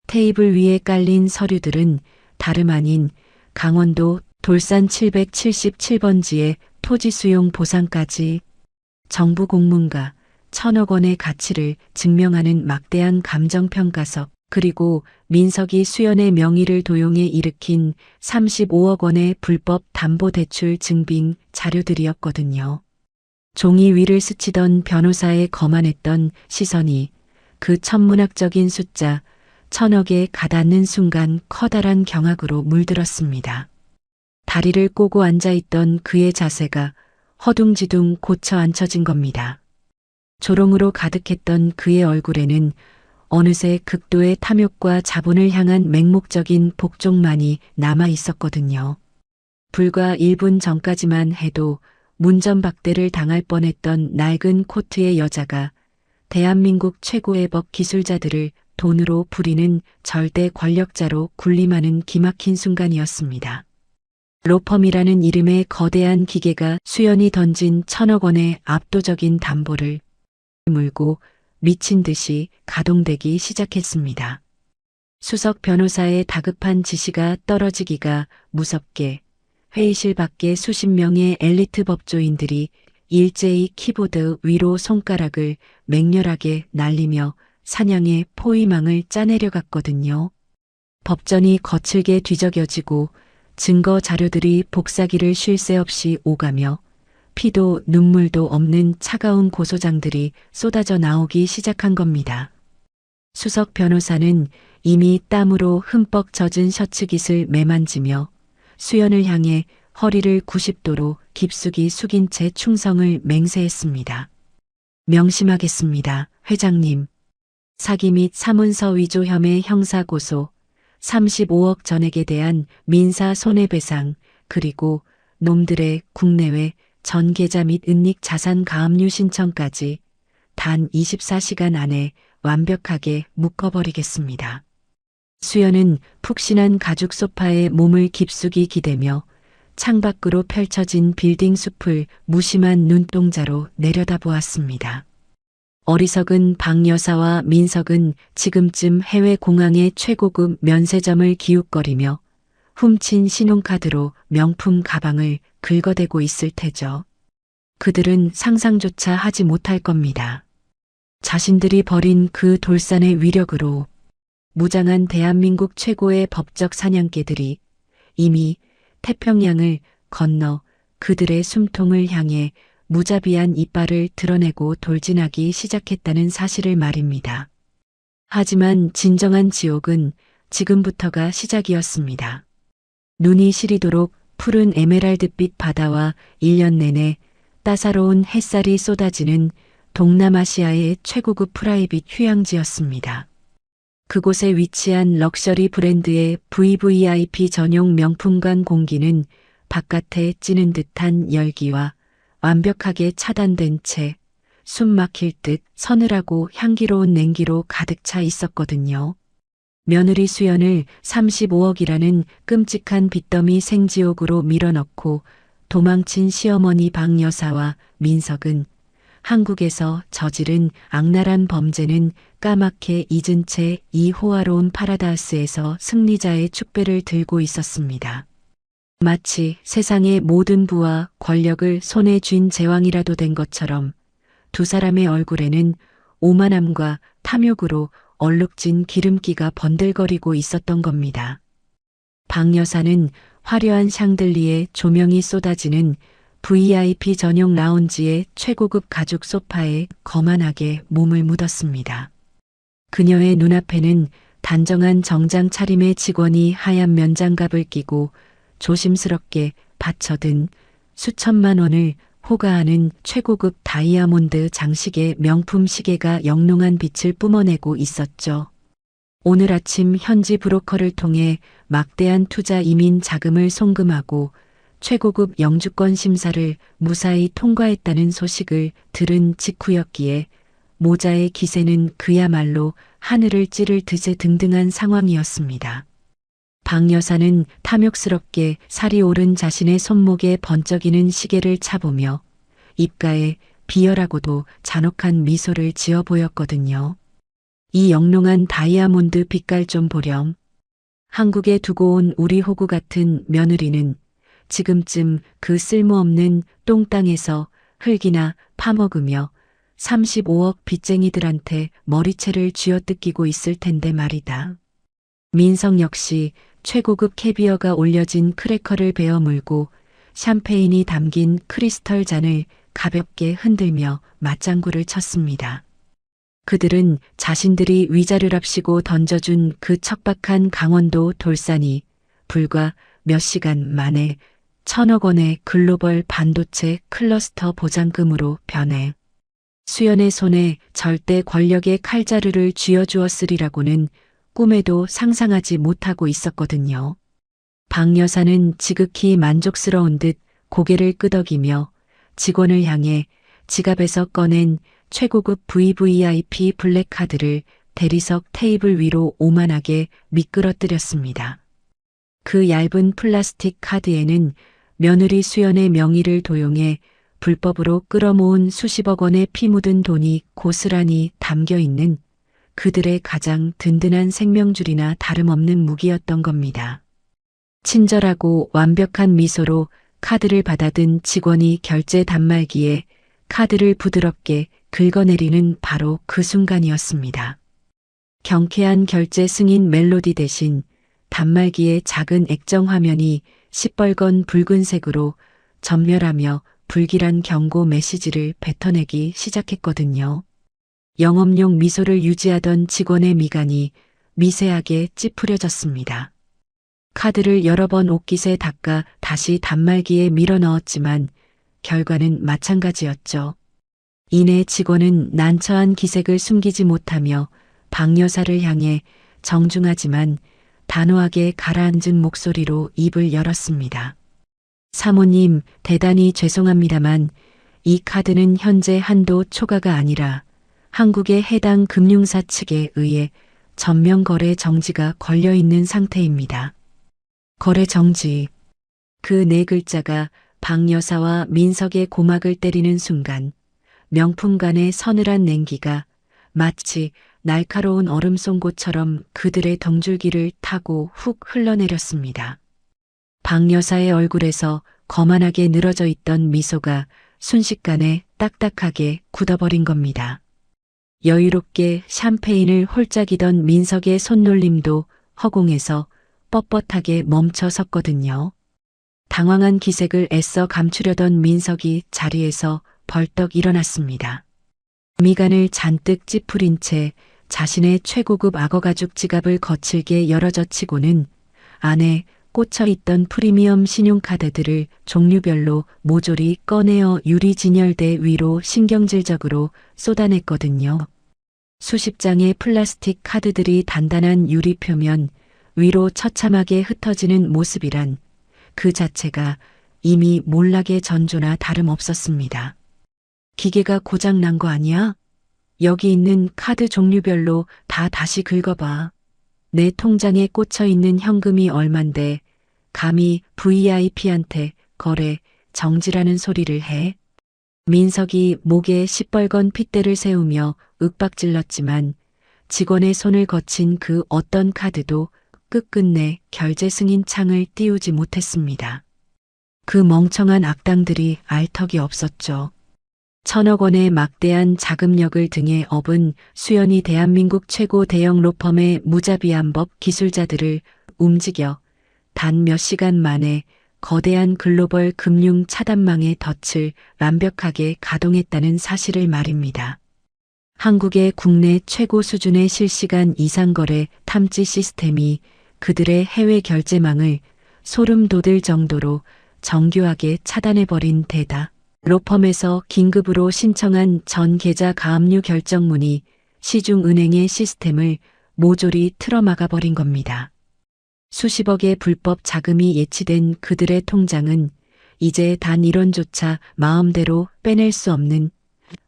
테이블 위에 깔린 서류들은 다름 아닌 강원도 돌산 777번지의 토지 수용 보상까지 정부 공문과 1,000억 원의 가치를 증명하는 막대한 감정평가서, 그리고 민석이 수연의 명의를 도용해 일으킨 35억 원의 불법 담보대출 증빙 자료들이었거든요. 종이 위를 스치던 변호사의 거만했던 시선이 그 천문학적인 숫자 1,000억에 가닿는 순간 커다란 경악으로 물들었습니다. 다리를 꼬고 앉아있던 그의 자세가 허둥지둥 고쳐 앉혀진 겁니다. 조롱으로 가득했던 그의 얼굴에는 어느새 극도의 탐욕과 자본을 향한 맹목적인 복종만이 남아 있었거든요. 불과 1분 전까지만 해도 문전박대를 당할 뻔했던 낡은 코트의 여자가 대한민국 최고의 법 기술자들을 돈으로 부리는 절대 권력자로 군림하는 기막힌 순간이었습니다. 로펌이라는 이름의 거대한 기계가 수연이 던진 1,000억 원의 압도적인 담보를 물고 미친 듯이 가동되기 시작했습니다. 수석 변호사의 다급한 지시가 떨어지기가 무섭게 회의실 밖에 수십 명의 엘리트 법조인들이 일제히 키보드 위로 손가락을 맹렬하게 날리며 사냥의 포위망을 짜내려 갔거든요. 법전이 거칠게 뒤적여지고 증거 자료들이 복사기를 쉴 새 없이 오가며 피도 눈물도 없는 차가운 고소장들이 쏟아져 나오기 시작한 겁니다. 수석 변호사는 이미 땀으로 흠뻑 젖은 셔츠깃을 매만지며 수연을 향해 허리를 90도로 깊숙이 숙인 채 충성을 맹세했습니다. 명심하겠습니다, 회장님. 사기 및 사문서 위조 혐의 형사고소, 35억 전액에 대한 민사 손해배상, 그리고 놈들의 국내외 전 계좌 및 은닉 자산 가압류 신청까지 단 24시간 안에 완벽하게 묶어버리겠습니다. 수연은 푹신한 가죽 소파에 몸을 깊숙이 기대며 창밖으로 펼쳐진 빌딩 숲을 무심한 눈동자로 내려다보았습니다. 어리석은 박 여사와 민석은 지금쯤 해외 공항의 최고급 면세점을 기웃거리며 훔친 신용카드로 명품 가방을 긁어대고 있을 테죠. 그들은 상상조차 하지 못할 겁니다. 자신들이 벌인 그 돌산의 위력으로 무장한 대한민국 최고의 법적 사냥개들이 이미 태평양을 건너 그들의 숨통을 향해 무자비한 이빨을 드러내고 돌진하기 시작했다는 사실을 말입니다. 하지만 진정한 지옥은 지금부터가 시작이었습니다. 눈이 시리도록 푸른 에메랄드빛 바다와 1년 내내 따사로운 햇살이 쏟아지는 동남아시아의 최고급 프라이빗 휴양지였습니다. 그곳에 위치한 럭셔리 브랜드의 VVIP 전용 명품관 공기는 바깥에 찌는 듯한 열기와 완벽하게 차단된 채 숨 막힐 듯 서늘하고 향기로운 냉기로 가득 차 있었거든요. 며느리 수연을 35억이라는 끔찍한 빚더미 생지옥으로 밀어넣고 도망친 시어머니 박 여사와 민석은 한국에서 저지른 악랄한 범죄는 까맣게 잊은 채 이 호화로운 파라다이스에서 승리자의 축배를 들고 있었습니다. 마치 세상의 모든 부와 권력을 손에 쥔 제왕이라도 된 것처럼 두 사람의 얼굴에는 오만함과 탐욕으로 얼룩진 기름기가 번들거리고 있었던 겁니다. 박 여사는 화려한 샹들리에 조명이 쏟아지는 VIP 전용 라운지의 최고급 가죽 소파에 거만하게 몸을 묻었습니다. 그녀의 눈앞에는 단정한 정장 차림의 직원이 하얀 면장갑을 끼고 조심스럽게 받쳐든 수천만 원을 호가하는 최고급 다이아몬드 장식의 명품 시계가 영롱한 빛을 뿜어내고 있었죠. 오늘 아침 현지 브로커를 통해 막대한 투자 이민 자금을 송금하고 최고급 영주권 심사를 무사히 통과했다는 소식을 들은 직후였기에 모자의 기세는 그야말로 하늘을 찌를 듯이 등등한 상황이었습니다. 박 여사는 탐욕스럽게 살이 오른 자신의 손목에 번쩍이는 시계를 차보며 입가에 비열하고도 잔혹한 미소를 지어 보였거든요. 이 영롱한 다이아몬드 빛깔 좀 보렴. 한국에 두고 온 우리 호구 같은 며느리는 지금쯤 그 쓸모없는 똥땅에서 흙이나 파먹으며 35억 빚쟁이들한테 머리채를 쥐어뜯기고 있을 텐데 말이다. 민석 역시 최고급 캐비어가 올려진 크래커를 베어 물고 샴페인이 담긴 크리스털 잔을 가볍게 흔들며 맞장구를 쳤습니다. 그들은 자신들이 위자료랍시고 던져준 그 척박한 강원도 돌산이 불과 몇 시간 만에 1,000억 원의 글로벌 반도체 클러스터 보장금으로 변해 수연의 손에 절대 권력의 칼자루를 쥐어주었으리라고는 꿈에도 상상하지 못하고 있었거든요. 박 여사는 지극히 만족스러운 듯 고개를 끄덕이며 직원을 향해 지갑에서 꺼낸 최고급 VVIP 블랙카드를 대리석 테이블 위로 오만하게 미끄러뜨렸습니다. 그 얇은 플라스틱 카드에는 며느리 수연의 명의를 도용해 불법으로 끌어모은 수십억 원의 피 묻은 돈이 고스란히 담겨 있는 그들의 가장 든든한 생명줄이나 다름없는 무기였던 겁니다. 친절하고 완벽한 미소로 카드를 받아든 직원이 결제 단말기에 카드를 부드럽게 긁어내리는 바로 그 순간이었습니다. 경쾌한 결제 승인 멜로디 대신 단말기의 작은 액정 화면이 시뻘건 붉은색으로 전멸하며 불길한 경고 메시지를 뱉어내기 시작했거든요. 영업용 미소를 유지하던 직원의 미간이 미세하게 찌푸려졌습니다. 카드를 여러 번 옷깃에 닦아 다시 단말기에 밀어 넣었지만 결과는 마찬가지였죠. 이내 직원은 난처한 기색을 숨기지 못하며 박 여사를 향해 정중하지만 단호하게 가라앉은 목소리로 입을 열었습니다. 사모님, 대단히 죄송합니다만 이 카드는 현재 한도 초과가 아니라 한국의 해당 금융사 측에 의해 전면 거래 정지가 걸려 있는 상태입니다. 거래 정지. 그 네 글자가 박 여사와 민석의 고막을 때리는 순간 명품 간의 서늘한 냉기가 마치 날카로운 얼음송곳처럼 그들의 덩줄기를 타고 훅 흘러내렸습니다. 박 여사의 얼굴에서 거만하게 늘어져 있던 미소가 순식간에 딱딱하게 굳어버린 겁니다. 여유롭게 샴페인을 홀짝이던 민석의 손놀림도 허공에서 뻣뻣하게 멈춰 섰거든요. 당황한 기색을 애써 감추려던 민석이 자리에서 벌떡 일어났습니다. 미간을 잔뜩 찌푸린 채 자신의 최고급 악어가죽 지갑을 거칠게 열어젖히고는 안에 꽂혀있던 프리미엄 신용카드들을 종류별로 모조리 꺼내어 유리 진열대 위로 신경질적으로 쏟아냈거든요. 수십 장의 플라스틱 카드들이 단단한 유리 표면 위로 처참하게 흩어지는 모습이란 그 자체가 이미 몰락의 전조나 다름없었습니다. 기계가 고장 난 거 아니야? 여기 있는 카드 종류별로 다 다시 긁어봐. 내 통장에 꽂혀 있는 현금이 얼만데 감히 VIP한테 거래 정지라는 소리를 해? 민석이 목에 시뻘건 핏대를 세우며 윽박질렀지만 직원의 손을 거친 그 어떤 카드도 끝끝내 결제 승인 창을 띄우지 못했습니다. 그 멍청한 악당들이 알 턱이 없었죠. 1,000억 원의 막대한 자금력을 등에 업은 수연이 대한민국 최고 대형 로펌의 무자비한 법 기술자들을 움직여 단 몇 시간 만에 거대한 글로벌 금융 차단망의 덫을 완벽하게 가동했다는 사실을 말입니다. 한국의 국내 최고 수준의 실시간 이상거래 탐지 시스템이 그들의 해외 결제망을 소름 돋을 정도로 정교하게 차단해버린 데다 로펌에서 긴급으로 신청한 전 계좌 가압류 결정문이 시중은행의 시스템을 모조리 틀어막아버린 겁니다. 수십억의 불법 자금이 예치된 그들의 통장은 이제 단 1원조차 마음대로 빼낼 수 없는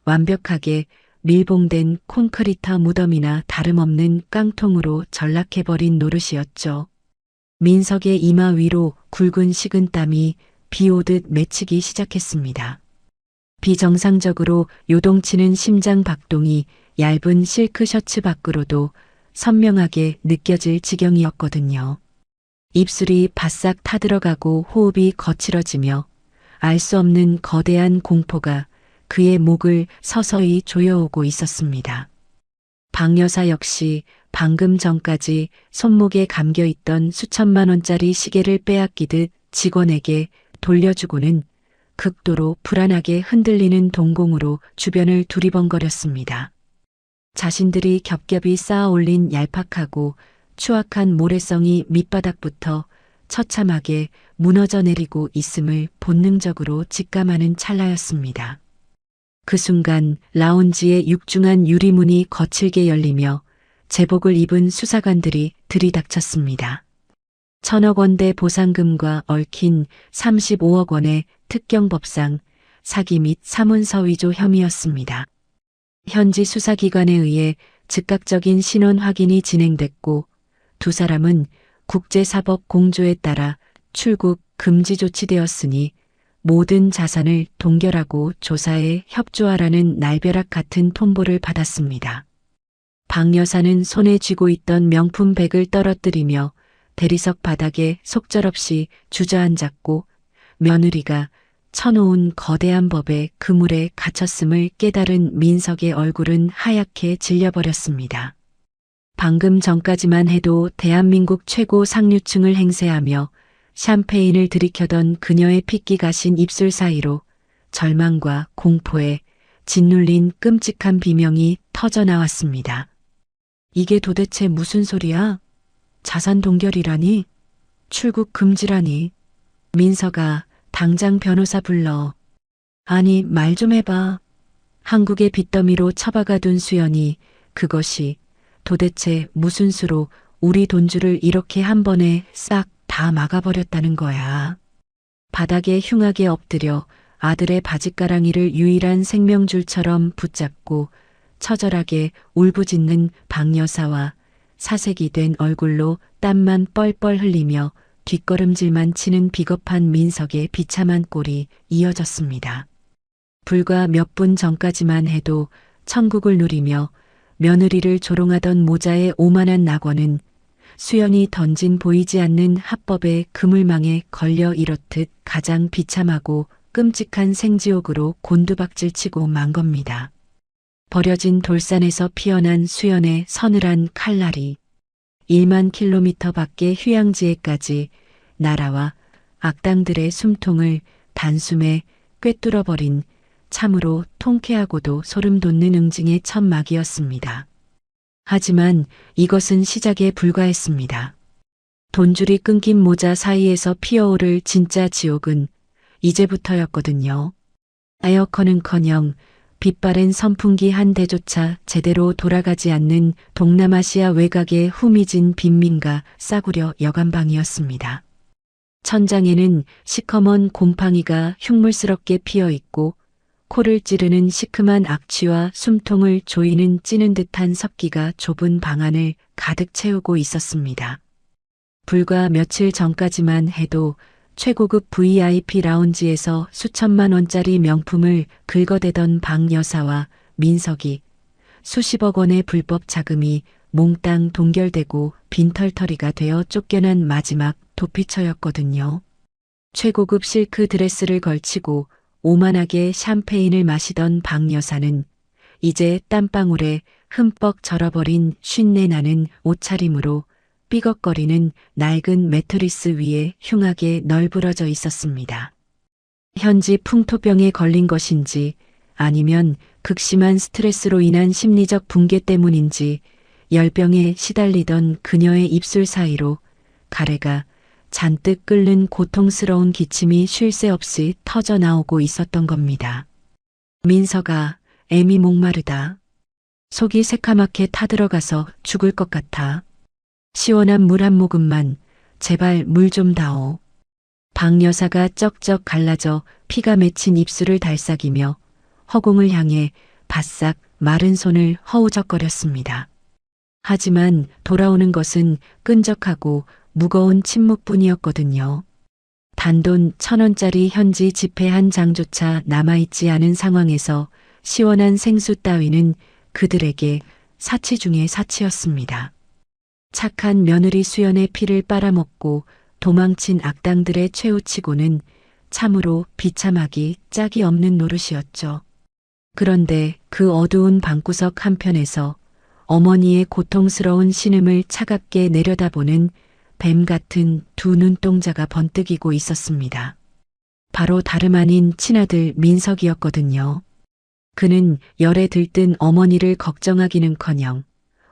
완벽하게 밀봉된 콘크리트 무덤이나 다름없는 깡통으로 전락해버린 노릇이었죠. 민석의 이마 위로 굵은 식은땀이 비 오듯 맺히기 시작했습니다. 비정상적으로 요동치는 심장 박동이 얇은 실크 셔츠 밖으로도 선명하게 느껴질 지경이었거든요. 입술이 바싹 타들어가고 호흡이 거칠어지며 알 수 없는 거대한 공포가 그의 목을 서서히 조여오고 있었습니다. 박 여사 역시 방금 전까지 손목에 감겨있던 수천만 원짜리 시계를 빼앗기듯 직원에게 돌려주고는 극도로 불안하게 흔들리는 동공으로 주변을 두리번거렸습니다. 자신들이 겹겹이 쌓아 올린 얄팍하고 추악한 모래성이 밑바닥부터 처참하게 무너져 내리고 있음을 본능적으로 직감하는 찰나였습니다. 그 순간 라운지의 육중한 유리문이 거칠게 열리며 제복을 입은 수사관들이 들이닥쳤습니다. 1,000억 원대 보상금과 얽힌 35억 원의 특경법상 사기 및 사문서 위조 혐의였습니다. 현지 수사기관에 의해 즉각적인 신원 확인이 진행됐고 두 사람은 국제사법 공조에 따라 출국 금지 조치되었으니 모든 자산을 동결하고 조사에 협조하라는 날벼락 같은 통보를 받았습니다. 박 여사는 손에 쥐고 있던 명품백을 떨어뜨리며 대리석 바닥에 속절없이 주저앉았고 며느리가 쳐놓은 거대한 법의 그물에 갇혔음을 깨달은 민석의 얼굴은 하얗게 질려버렸습니다. 방금 전까지만 해도 대한민국 최고 상류층을 행세하며 샴페인을 들이켜던 그녀의 핏기 가신 입술 사이로 절망과 공포에 짓눌린 끔찍한 비명이 터져나왔습니다. 이게 도대체 무슨 소리야? 자산 동결이라니? 출국 금지라니? 민서가 당장 변호사 불러. 아니, 말 좀 해봐. 한국의 빚더미로 처박아둔 수연이 그것이 도대체 무슨 수로 우리 돈줄을 이렇게 한 번에 싹 다 막아버렸다는 거야. 바닥에 흉하게 엎드려 아들의 바짓가랑이를 유일한 생명줄처럼 붙잡고 처절하게 울부짖는 박 여사와 사색이 된 얼굴로 땀만 뻘뻘 흘리며 뒷걸음질만 치는 비겁한 민석의 비참한 꼴이 이어졌습니다. 불과 몇 분 전까지만 해도 천국을 누리며 며느리를 조롱하던 모자의 오만한 낙원은 수연이 던진 보이지 않는 합법의 그물망에 걸려 이렇듯 가장 비참하고 끔찍한 생지옥으로 곤두박질치고 만 겁니다. 버려진 돌산에서 피어난 수연의 서늘한 칼날이 1만 킬로미터 밖의 휴양지에까지 날아와 악당들의 숨통을 단숨에 꿰뚫어버린 참으로 통쾌하고도 소름 돋는 응징의 천막이었습니다. 하지만 이것은 시작에 불과했습니다. 돈줄이 끊긴 모자 사이에서 피어오를 진짜 지옥은 이제부터였거든요. 에어컨은커녕 빛바랜 선풍기 한 대조차 제대로 돌아가지 않는 동남아시아 외곽의 후미진 빈민가 싸구려 여관방이었습니다. 천장에는 시커먼 곰팡이가 흉물스럽게 피어있고 코를 찌르는 시큼한 악취와 숨통을 조이는 찌는 듯한 습기가 좁은 방안을 가득 채우고 있었습니다. 불과 며칠 전까지만 해도 최고급 VIP 라운지에서 수천만 원짜리 명품을 긁어대던 박 여사와 민석이 수십억 원의 불법 자금이 몽땅 동결되고 빈털터리가 되어 쫓겨난 마지막 도피처였거든요. 최고급 실크 드레스를 걸치고 오만하게 샴페인을 마시던 박 여사는 이제 땀방울에 흠뻑 절어버린 쉰내 나는 옷차림으로 삐걱거리는 낡은 매트리스 위에 흉하게 널브러져 있었습니다. 현지 풍토병에 걸린 것인지 아니면 극심한 스트레스로 인한 심리적 붕괴 때문인지 열병에 시달리던 그녀의 입술 사이로 가래가 잔뜩 끓는 고통스러운 기침이 쉴 새 없이 터져 나오고 있었던 겁니다. 민서가 애미 목마르다. 속이 새카맣게 타들어가서 죽을 것 같아. 시원한 물 한 모금만 제발 물 좀 다오. 박 여사가 쩍쩍 갈라져 피가 맺힌 입술을 달싹이며 허공을 향해 바싹 마른 손을 허우적거렸습니다. 하지만 돌아오는 것은 끈적하고 무거운 침묵뿐이었거든요. 단돈 1,000원짜리 현지 지폐 한 장조차 남아있지 않은 상황에서 시원한 생수 따위는 그들에게 사치 중의 사치였습니다. 착한 며느리 수연의 피를 빨아먹고 도망친 악당들의 최후치고는 참으로 비참하기 짝이 없는 노릇이었죠. 그런데 그 어두운 방구석 한편에서 어머니의 고통스러운 신음을 차갑게 내려다보는 뱀 같은 두 눈동자가 번뜩이고 있었습니다. 바로 다름 아닌 친아들 민석이었거든요. 그는 열에 들뜬 어머니를 걱정하기는커녕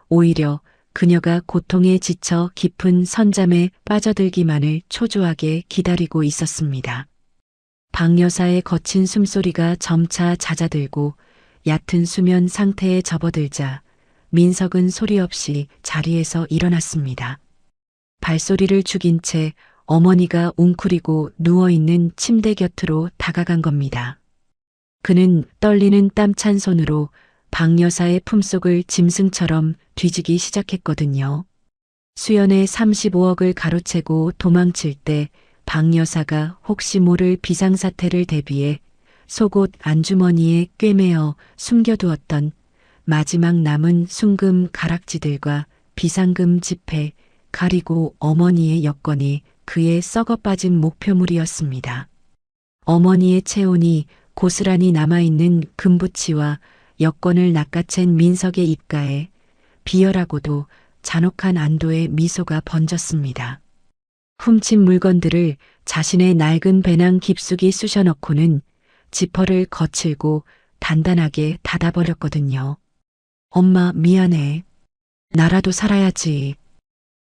오히려 그녀가 고통에 지쳐 깊은 선잠에 빠져들기만을 초조하게 기다리고 있었습니다. 박 여사의 거친 숨소리가 점차 잦아들고 얕은 수면 상태에 접어들자 민석은 소리 없이 자리에서 일어났습니다. 발소리를 죽인 채 어머니가 웅크리고 누워있는 침대 곁으로 다가간 겁니다. 그는 떨리는 땀찬 손으로 박 여사의 품속을 짐승처럼 뒤지기 시작했거든요. 수연의 35억을 가로채고 도망칠 때 박 여사가 혹시 모를 비상사태를 대비해 속옷 안주머니에 꿰매어 숨겨두었던 마지막 남은 순금 가락지들과 비상금 지폐 가리고 어머니의 여권이 그의 썩어빠진 목표물이었습니다. 어머니의 체온이 고스란히 남아있는 금부치와 여권을 낚아챈 민석의 입가에 비열하고도 잔혹한 안도의 미소가 번졌습니다. 훔친 물건들을 자신의 낡은 배낭 깊숙이 쑤셔넣고는 지퍼를 거칠고 단단하게 닫아버렸거든요. 엄마 미안해. 나라도 살아야지.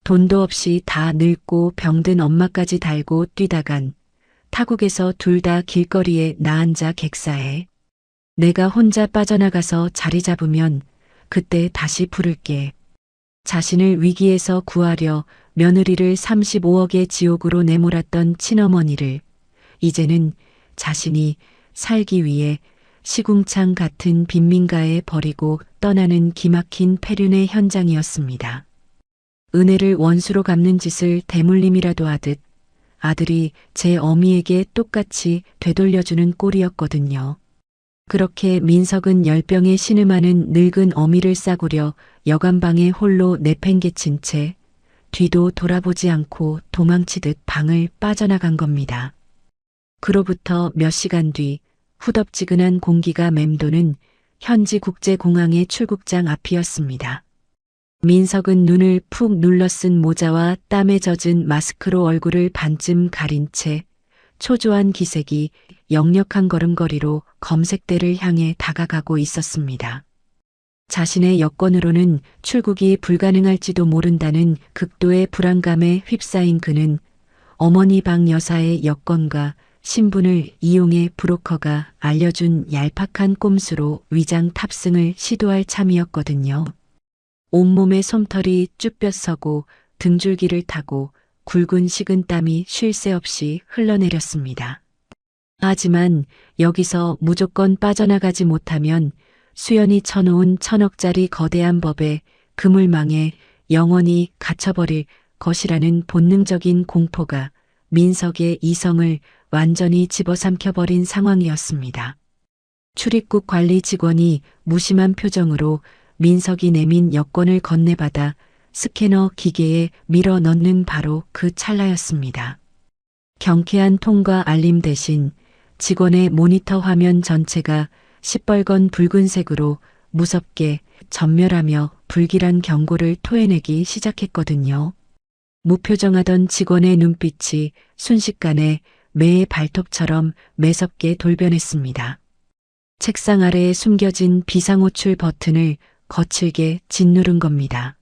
돈도 없이 다 늙고 병든 엄마까지 달고 뛰다간 타국에서 둘 다 길거리에 나앉아 객사해. 내가 혼자 빠져나가서 자리 잡으면 그때 다시 부를게. 자신을 위기에서 구하려 며느리를 35억의 지옥으로 내몰았던 친어머니를 이제는 자신이 살기 위해 시궁창 같은 빈민가에 버리고 떠나는 기막힌 폐륜의 현장이었습니다. 은혜를 원수로 갚는 짓을 대물림이라도 하듯 아들이 제 어미에게 똑같이 되돌려주는 꼴이었거든요. 그렇게 민석은 열병에 신음하는 늙은 어미를 싸구려 여관방에 홀로 내팽개친 채 뒤도 돌아보지 않고 도망치듯 방을 빠져나간 겁니다. 그로부터 몇 시간 뒤 후덥지근한 공기가 맴도는 현지 국제공항의 출국장 앞이었습니다. 민석은 눈을 푹 눌러 쓴 모자와 땀에 젖은 마스크로 얼굴을 반쯤 가린 채 초조한 기색이 역력한 걸음걸이로 검색대를 향해 다가가고 있었습니다. 자신의 여권으로는 출국이 불가능할지도 모른다는 극도의 불안감에 휩싸인 그는 어머니 박 여사의 여권과 신분을 이용해 브로커가 알려준 얄팍한 꼼수로 위장 탑승을 시도할 참이었거든요. 온몸에 솜털이 쭈뼛서고 등줄기를 타고 굵은 식은땀이 쉴 새 없이 흘러내렸습니다. 하지만 여기서 무조건 빠져나가지 못하면 수연이 쳐놓은 1,000억짜리 거대한 법에 그물망에 영원히 갇혀버릴 것이라는 본능적인 공포가 민석의 이성을 완전히 집어삼켜버린 상황이었습니다. 출입국 관리 직원이 무심한 표정으로 민석이 내민 여권을 건네받아 스캐너 기계에 밀어 넣는 바로 그 찰나였습니다. 경쾌한 통과 알림 대신 직원의 모니터 화면 전체가 시뻘건 붉은색으로 무섭게 전멸하며 불길한 경고를 토해내기 시작했거든요. 무표정하던 직원의 눈빛이 순식간에 매의 발톱처럼 매섭게 돌변했습니다. 책상 아래에 숨겨진 비상호출 버튼을 거칠게 짓누른 겁니다.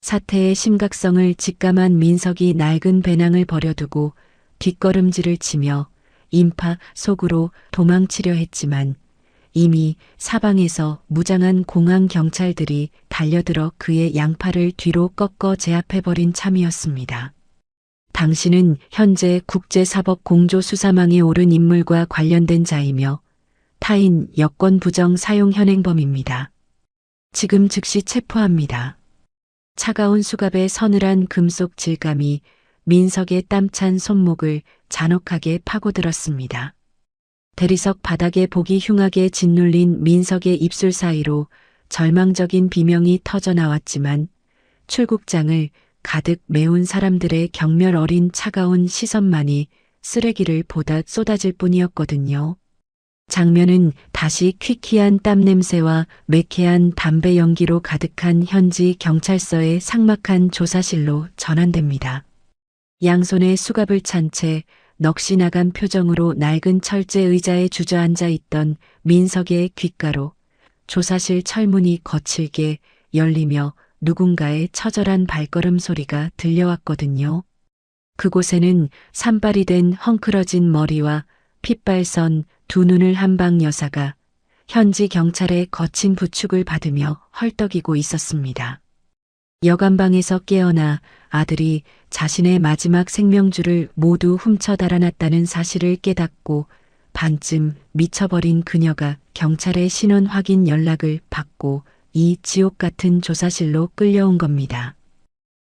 사태의 심각성을 직감한 민석이 낡은 배낭을 버려두고 뒷걸음질을 치며 인파 속으로 도망치려 했지만 이미 사방에서 무장한 공항 경찰들이 달려들어 그의 양팔을 뒤로 꺾어 제압해버린 참이었습니다. 당신은 현재 국제사법공조수사망에 오른 인물과 관련된 자이며 타인 여권 부정 사용 현행범입니다. 지금 즉시 체포합니다. 차가운 수갑의 서늘한 금속 질감이 민석의 땀찬 손목을 잔혹하게 파고들었습니다. 대리석 바닥에 복이 흉하게 짓눌린 민석의 입술 사이로 절망적인 비명이 터져나왔지만 출국장을 가득 메운 사람들의 경멸 어린 차가운 시선만이 쓰레기를 보다 쏟아질 뿐이었거든요. 장면은 다시 퀴퀴한 땀 냄새와 매캐한 담배 연기로 가득한 현지 경찰서의 삭막한 조사실로 전환됩니다. 양손에 수갑을 찬 채 넋이 나간 표정으로 낡은 철제 의자에 주저앉아 있던 민석의 귓가로 조사실 철문이 거칠게 열리며 누군가의 처절한 발걸음 소리가 들려왔거든요. 그곳에는 산발이 된 헝클어진 머리와 핏발선 두 눈을 한 방 여사가 현지 경찰의 거친 부축을 받으며 헐떡이고 있었습니다. 여간방에서 깨어나 아들이 자신의 마지막 생명줄을 모두 훔쳐 달아났다는 사실을 깨닫고 반쯤 미쳐버린 그녀가 경찰의 신원 확인 연락을 받고 이 지옥 같은 조사실로 끌려온 겁니다.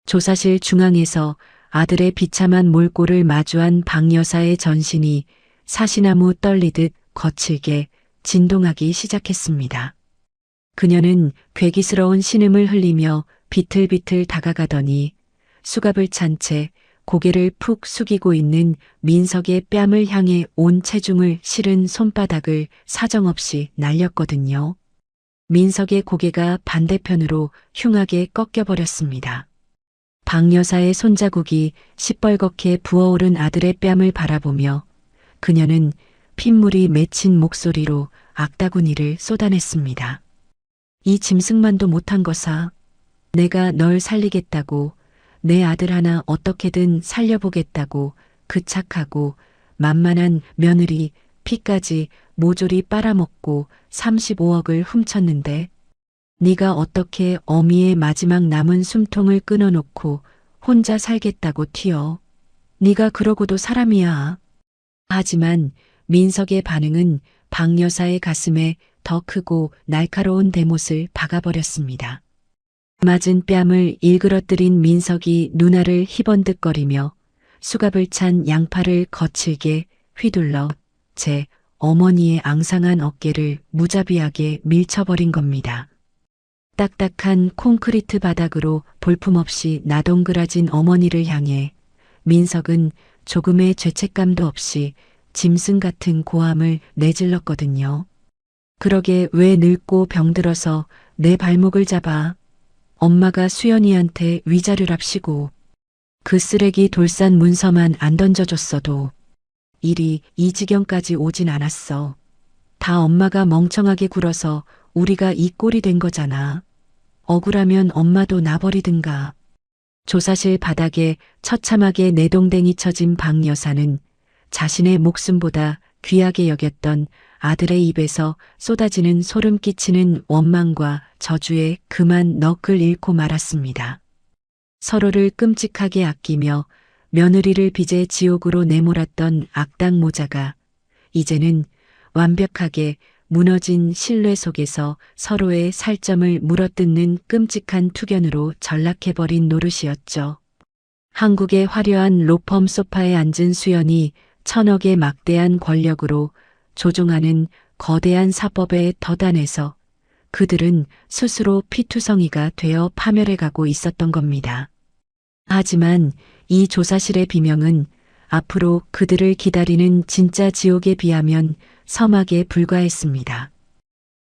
조사실 중앙에서 아들의 비참한 몰골을 마주한 박 여사의 전신이 사시나무 떨리듯 거칠게 진동하기 시작했습니다. 그녀는 괴기스러운 신음을 흘리며 비틀비틀 다가가더니 수갑을 찬 채 고개를 푹 숙이고 있는 민석의 뺨을 향해 온 체중을 실은 손바닥을 사정없이 날렸거든요. 민석의 고개가 반대편으로 흉하게 꺾여버렸습니다. 박 여사의 손자국이 시뻘겋게 부어오른 아들의 뺨을 바라보며 그녀는 핏물이 맺힌 목소리로 악다구니를 쏟아냈습니다. 이 짐승만도 못한 거사. 내가 널 살리겠다고, 내 아들 하나 어떻게든 살려보겠다고 그 착하고 만만한 며느리 피까지 모조리 빨아먹고 35억을 훔쳤는데 네가 어떻게 어미의 마지막 남은 숨통을 끊어놓고 혼자 살겠다고 튀어. 네가 그러고도 사람이야. 하지만 민석의 반응은 박 여사의 가슴에 더 크고 날카로운 대못을 박아버렸습니다. 맞은 뺨을 일그러뜨린 민석이 눈알을 희번득거리며 수갑을 찬 양팔을 거칠게 휘둘러 제 어머니의 앙상한 어깨를 무자비하게 밀쳐버린 겁니다. 딱딱한 콘크리트 바닥으로 볼품없이 나동그라진 어머니를 향해 민석은 조금의 죄책감도 없이 짐승 같은 고함을 내질렀거든요. 그러게 왜 늙고 병들어서 내 발목을 잡아. 엄마가 수연이한테 위자료랍시고 그 쓰레기 돌산 문서만 안 던져줬어도 일이 이 지경까지 오진 않았어. 다 엄마가 멍청하게 굴어서 우리가 이 꼴이 된 거잖아. 억울하면 엄마도 나버리든가. 조사실 바닥에 처참하게 내동댕이 쳐진 박 여사는 자신의 목숨보다 귀하게 여겼던 아들의 입에서 쏟아지는 소름 끼치는 원망과 저주에 그만 넋을 잃고 말았습니다. 서로를 끔찍하게 아끼며 며느리를 빚의 지옥으로 내몰았던 악당 모자가 이제는 완벽하게 무너진 신뢰 속에서 서로의 살점을 물어뜯는 끔찍한 투견으로 전락해버린 노릇이었죠. 한국의 화려한 로펌 소파에 앉은 수연이 천억의 막대한 권력으로 조종하는 거대한 사법의 덫안에서 그들은 스스로 피투성이가 되어 파멸해가고 있었던 겁니다. 하지만 이 조사실의 비명은 앞으로 그들을 기다리는 진짜 지옥에 비하면 서막에 불과했습니다.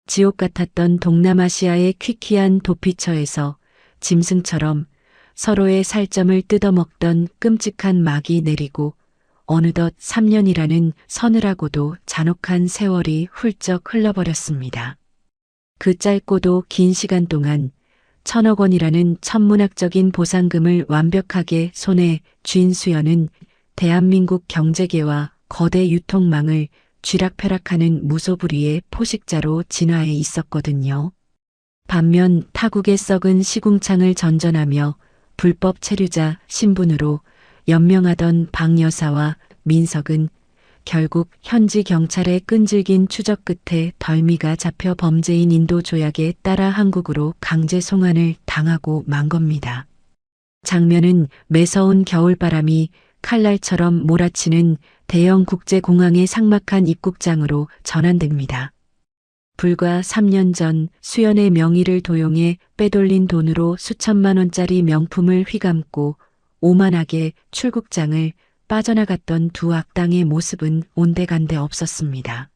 지옥 같았던 동남아시아의 퀴퀴한 도피처에서 짐승처럼 서로의 살점을 뜯어먹던 끔찍한 막이 내리고 어느덧 3년이라는 서늘하고도 잔혹한 세월이 훌쩍 흘러버렸습니다. 그 짧고도 긴 시간 동안 1,000억 원이라는 천문학적인 보상금을 완벽하게 손에 쥔 수연은 대한민국 경제계와 거대 유통망을 쥐락펴락하는 무소불위의 포식자로 진화해 있었거든요. 반면 타국의 썩은 시궁창을 전전하며 불법 체류자 신분으로 연명하던 박 여사와 민석은 결국 현지 경찰의 끈질긴 추적 끝에 덜미가 잡혀 범죄인 인도 조약에 따라 한국으로 강제 송환을 당하고 만 겁니다. 장면은 매서운 겨울바람이 칼날처럼 몰아치는 대형 국제공항의 삭막한 입국장으로 전환됩니다. 불과 3년 전 수연의 명의를 도용해 빼돌린 돈으로 수천만 원짜리 명품을 휘감고 오만하게 출국장을 빠져나갔던 두 악당의 모습은 온데간데 없었습니다.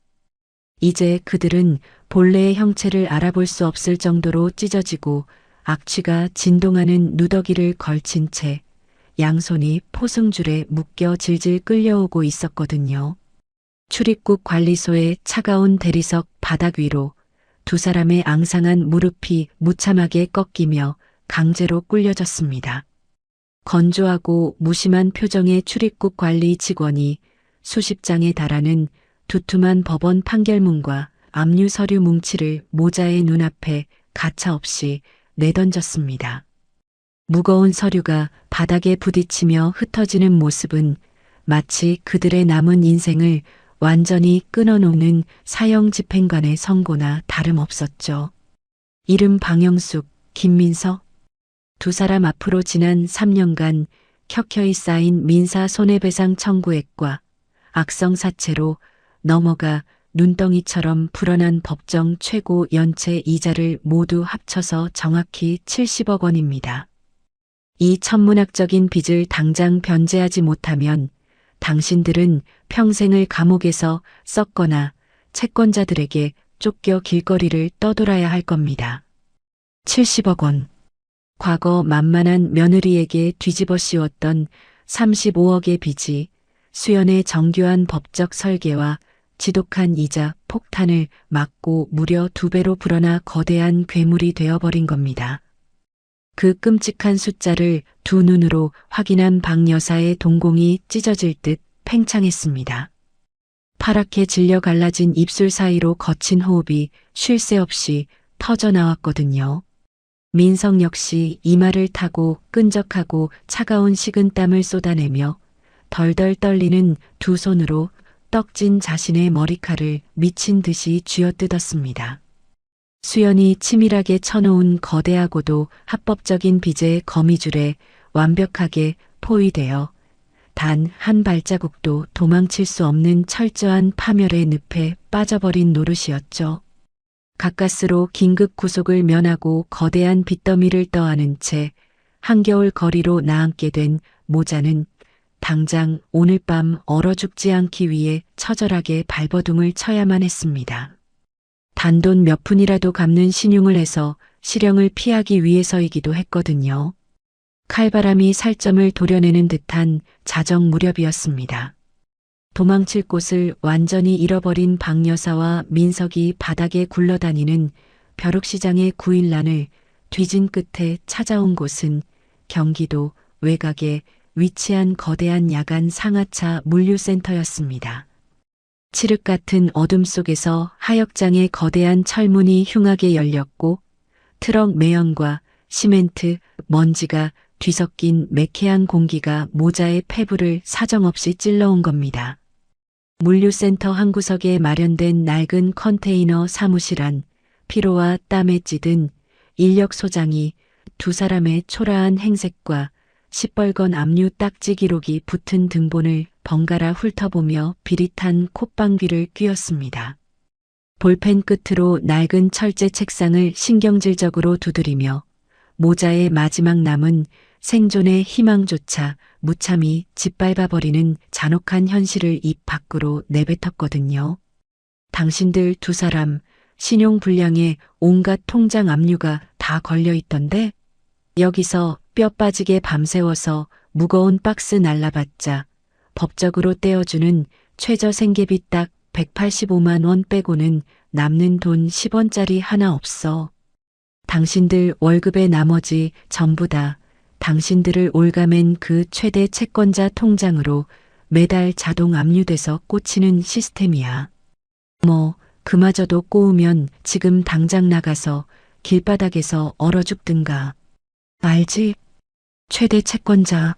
이제 그들은 본래의 형체를 알아볼 수 없을 정도로 찢어지고 악취가 진동하는 누더기를 걸친 채 양손이 포승줄에 묶여 질질 끌려오고 있었거든요. 출입국 관리소의 차가운 대리석 바닥 위로 두 사람의 앙상한 무릎이 무참하게 꺾이며 강제로 꿀려졌습니다. 건조하고 무심한 표정의 출입국 관리 직원이 수십 장에 달하는 두툼한 법원 판결문과 압류 서류 뭉치를 모자의 눈앞에 가차없이 내던졌습니다. 무거운 서류가 바닥에 부딪히며 흩어지는 모습은 마치 그들의 남은 인생을 완전히 끊어놓는 사형 집행관의 선고나 다름없었죠. 이름 방영숙, 김민서. 두 사람 앞으로 지난 3년간 켜켜이 쌓인 민사 손해배상 청구액과 악성사채로 넘어가 눈덩이처럼 불어난 법정 최고 연체 이자를 모두 합쳐서 정확히 70억 원입니다. 이 천문학적인 빚을 당장 변제하지 못하면 당신들은 평생을 감옥에서 썩거나 채권자들에게 쫓겨 길거리를 떠돌아야 할 겁니다. 70억 원. 과거 만만한 며느리에게 뒤집어 씌웠던 35억의 빚이 수연의 정교한 법적 설계와 지독한 이자 폭탄을 맞고 무려 2배로 불어나 거대한 괴물이 되어버린 겁니다. 그 끔찍한 숫자를 두 눈으로 확인한 박 여사의 동공이 찢어질 듯 팽창했습니다. 파랗게 질려 갈라진 입술 사이로 거친 호흡이 쉴 새 없이 터져나왔거든요. 민성 역시 이마를 타고 끈적하고 차가운 식은땀을 쏟아내며 덜덜 떨리는 두 손으로 떡진 자신의 머리칼을 미친 듯이 쥐어뜯었습니다. 수연이 치밀하게 쳐놓은 거대하고도 합법적인 빚의 거미줄에 완벽하게 포위되어 단 한 발자국도 도망칠 수 없는 철저한 파멸의 늪에 빠져버린 노릇이었죠. 가까스로 긴급 구속을 면하고 거대한 빚더미를 떠안은 채 한겨울 거리로 나앉게 된 모자는 당장 오늘 밤 얼어 죽지 않기 위해 처절하게 발버둥을 쳐야만 했습니다. 단돈 몇 푼이라도 갚는 신용을 해서 실형을 피하기 위해서이기도 했거든요. 칼바람이 살점을 도려내는 듯한 자정 무렵이었습니다. 도망칠 곳을 완전히 잃어버린 박 여사와 민석이 바닥에 굴러다니는 벼룩시장의 9일란을 뒤진 끝에 찾아온 곳은 경기도 외곽에 위치한 거대한 야간 상하차 물류센터였습니다. 칠흑 같은 어둠 속에서 하역장의 거대한 철문이 흉하게 열렸고 트럭 매연과 시멘트, 먼지가 뒤섞인 매캐한 공기가 모자의 폐부를 사정없이 찔러온 겁니다. 물류센터 한 구석에 마련된 낡은 컨테이너 사무실 안 피로와 땀에 찌든 인력 소장이 두 사람의 초라한 행색과 시뻘건 압류 딱지 기록이 붙은 등본을 번갈아 훑어보며 비릿한 콧방귀를 뀌었습니다. 볼펜 끝으로 낡은 철제 책상을 신경질적으로 두드리며 모자의 마지막 남은 생존의 희망조차 무참히 짓밟아버리는 잔혹한 현실을 입 밖으로 내뱉었거든요. 당신들 두 사람 신용불량에 온갖 통장 압류가 다 걸려있던데 여기서 뼈 빠지게 밤새워서 무거운 박스 날라봤자 법적으로 떼어주는 최저 생계비 딱 185만 원 빼고는 남는 돈 10원짜리 하나 없어. 당신들 월급의 나머지 전부 다 당신들을 올가맨 그 최대 채권자 통장으로 매달 자동 압류돼서 꽂히는 시스템이야. 뭐 그마저도 꼬우면 지금 당장 나가서 길바닥에서 얼어 죽든가. 알지? 최대 채권자.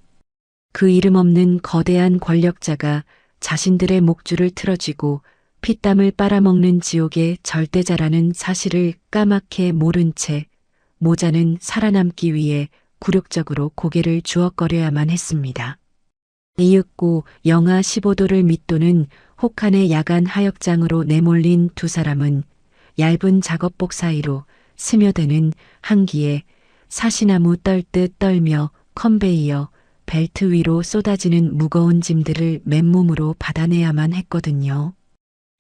그 이름 없는 거대한 권력자가 자신들의 목줄을 틀어쥐고 피땀을 빨아먹는 지옥의 절대자라는 사실을 까맣게 모른 채 모자는 살아남기 위해 굴욕적으로 고개를 주걱거려야만 했습니다. 이윽고 영하 15도를 밑도는 혹한의 야간 하역장으로 내몰린 두 사람은 얇은 작업복 사이로 스며드는 한기에 사시나무 떨듯 떨며 컨베이어 벨트 위로 쏟아지는 무거운 짐들을 맨몸으로 받아내야만 했거든요.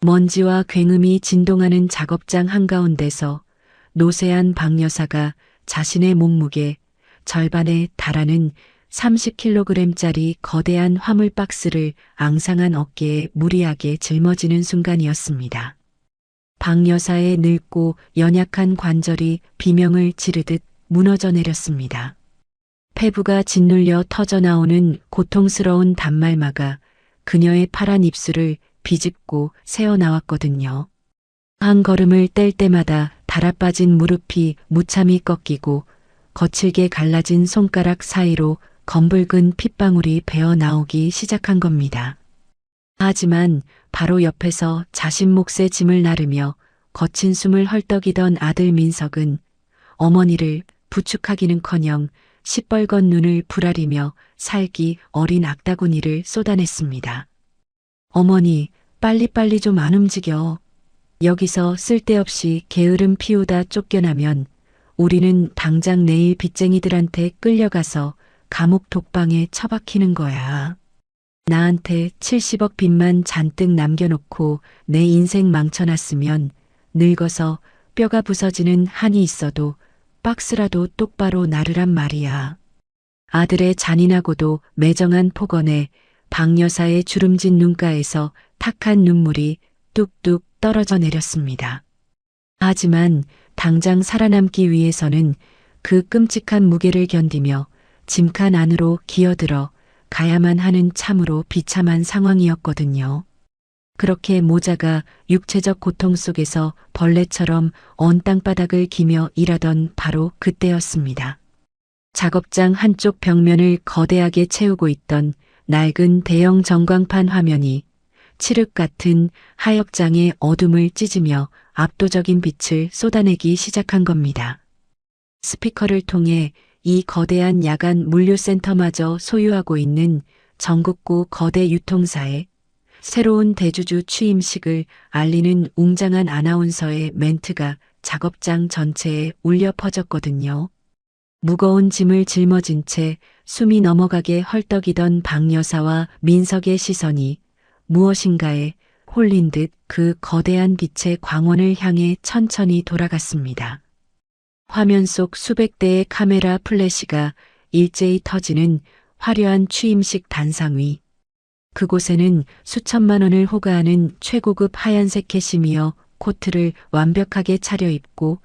먼지와 굉음이 진동하는 작업장 한가운데서 노쇠한 박 여사가 자신의 몸무게 절반에 달하는 30kg짜리 거대한 화물 박스를 앙상한 어깨에 무리하게 짊어지는 순간이었습니다. 박 여사의 늙고 연약한 관절이 비명을 지르듯 무너져 내렸습니다. 폐부가 짓눌려 터져나오는 고통스러운 단말마가 그녀의 파란 입술을 비집고 새어나왔거든요. 한 걸음을 뗄 때마다 달아빠진 무릎이 무참히 꺾이고 거칠게 갈라진 손가락 사이로 검붉은 핏방울이 배어 나오기 시작한 겁니다. 하지만 바로 옆에서 자신 몫의 짐을 나르며 거친 숨을 헐떡이던 아들 민석은 어머니를 부축하기는커녕 시뻘건 눈을 부라리며 살기 어린 악다구니를 쏟아냈습니다. 어머니, 빨리빨리 좀 안 움직여. 여기서 쓸데없이 게으름 피우다 쫓겨나면 우리는 당장 내일 빚쟁이들한테 끌려가서 감옥 독방에 처박히는 거야. 나한테 70억 빚만 잔뜩 남겨놓고 내 인생 망쳐놨으면 늙어서 뼈가 부서지는 한이 있어도 박스라도 똑바로 나르란 말이야. 아들의 잔인하고도 매정한 폭언에 박 여사의 주름진 눈가에서 탁한 눈물이 뚝뚝 떨어져 내렸습니다. 하지만 당장 살아남기 위해서는 그 끔찍한 무게를 견디며 짐칸 안으로 기어들어 가야만 하는 참으로 비참한 상황이었거든요. 그렇게 모자가 육체적 고통 속에서 벌레처럼 언 땅바닥을 기며 일하던 바로 그때였습니다. 작업장 한쪽 벽면을 거대하게 채우고 있던 낡은 대형 전광판 화면이 칠흑 같은 하역장의 어둠을 찢으며 압도적인 빛을 쏟아내기 시작한 겁니다. 스피커를 통해 이 거대한 야간 물류센터마저 소유하고 있는 전국구 거대 유통사의 새로운 대주주 취임식을 알리는 웅장한 아나운서의 멘트가 작업장 전체에 울려 퍼졌거든요. 무거운 짐을 짊어진 채 숨이 넘어가게 헐떡이던 박 여사와 민석의 시선이 무엇인가에 홀린 듯 그 거대한 빛의 광원을 향해 천천히 돌아갔습니다. 화면 속 수백 대의 카메라 플래시가 일제히 터지는 화려한 취임식 단상 위. 그곳에는 수천만 원을 호가하는 최고급 하얀색 캐시미어 코트를 완벽하게 차려입고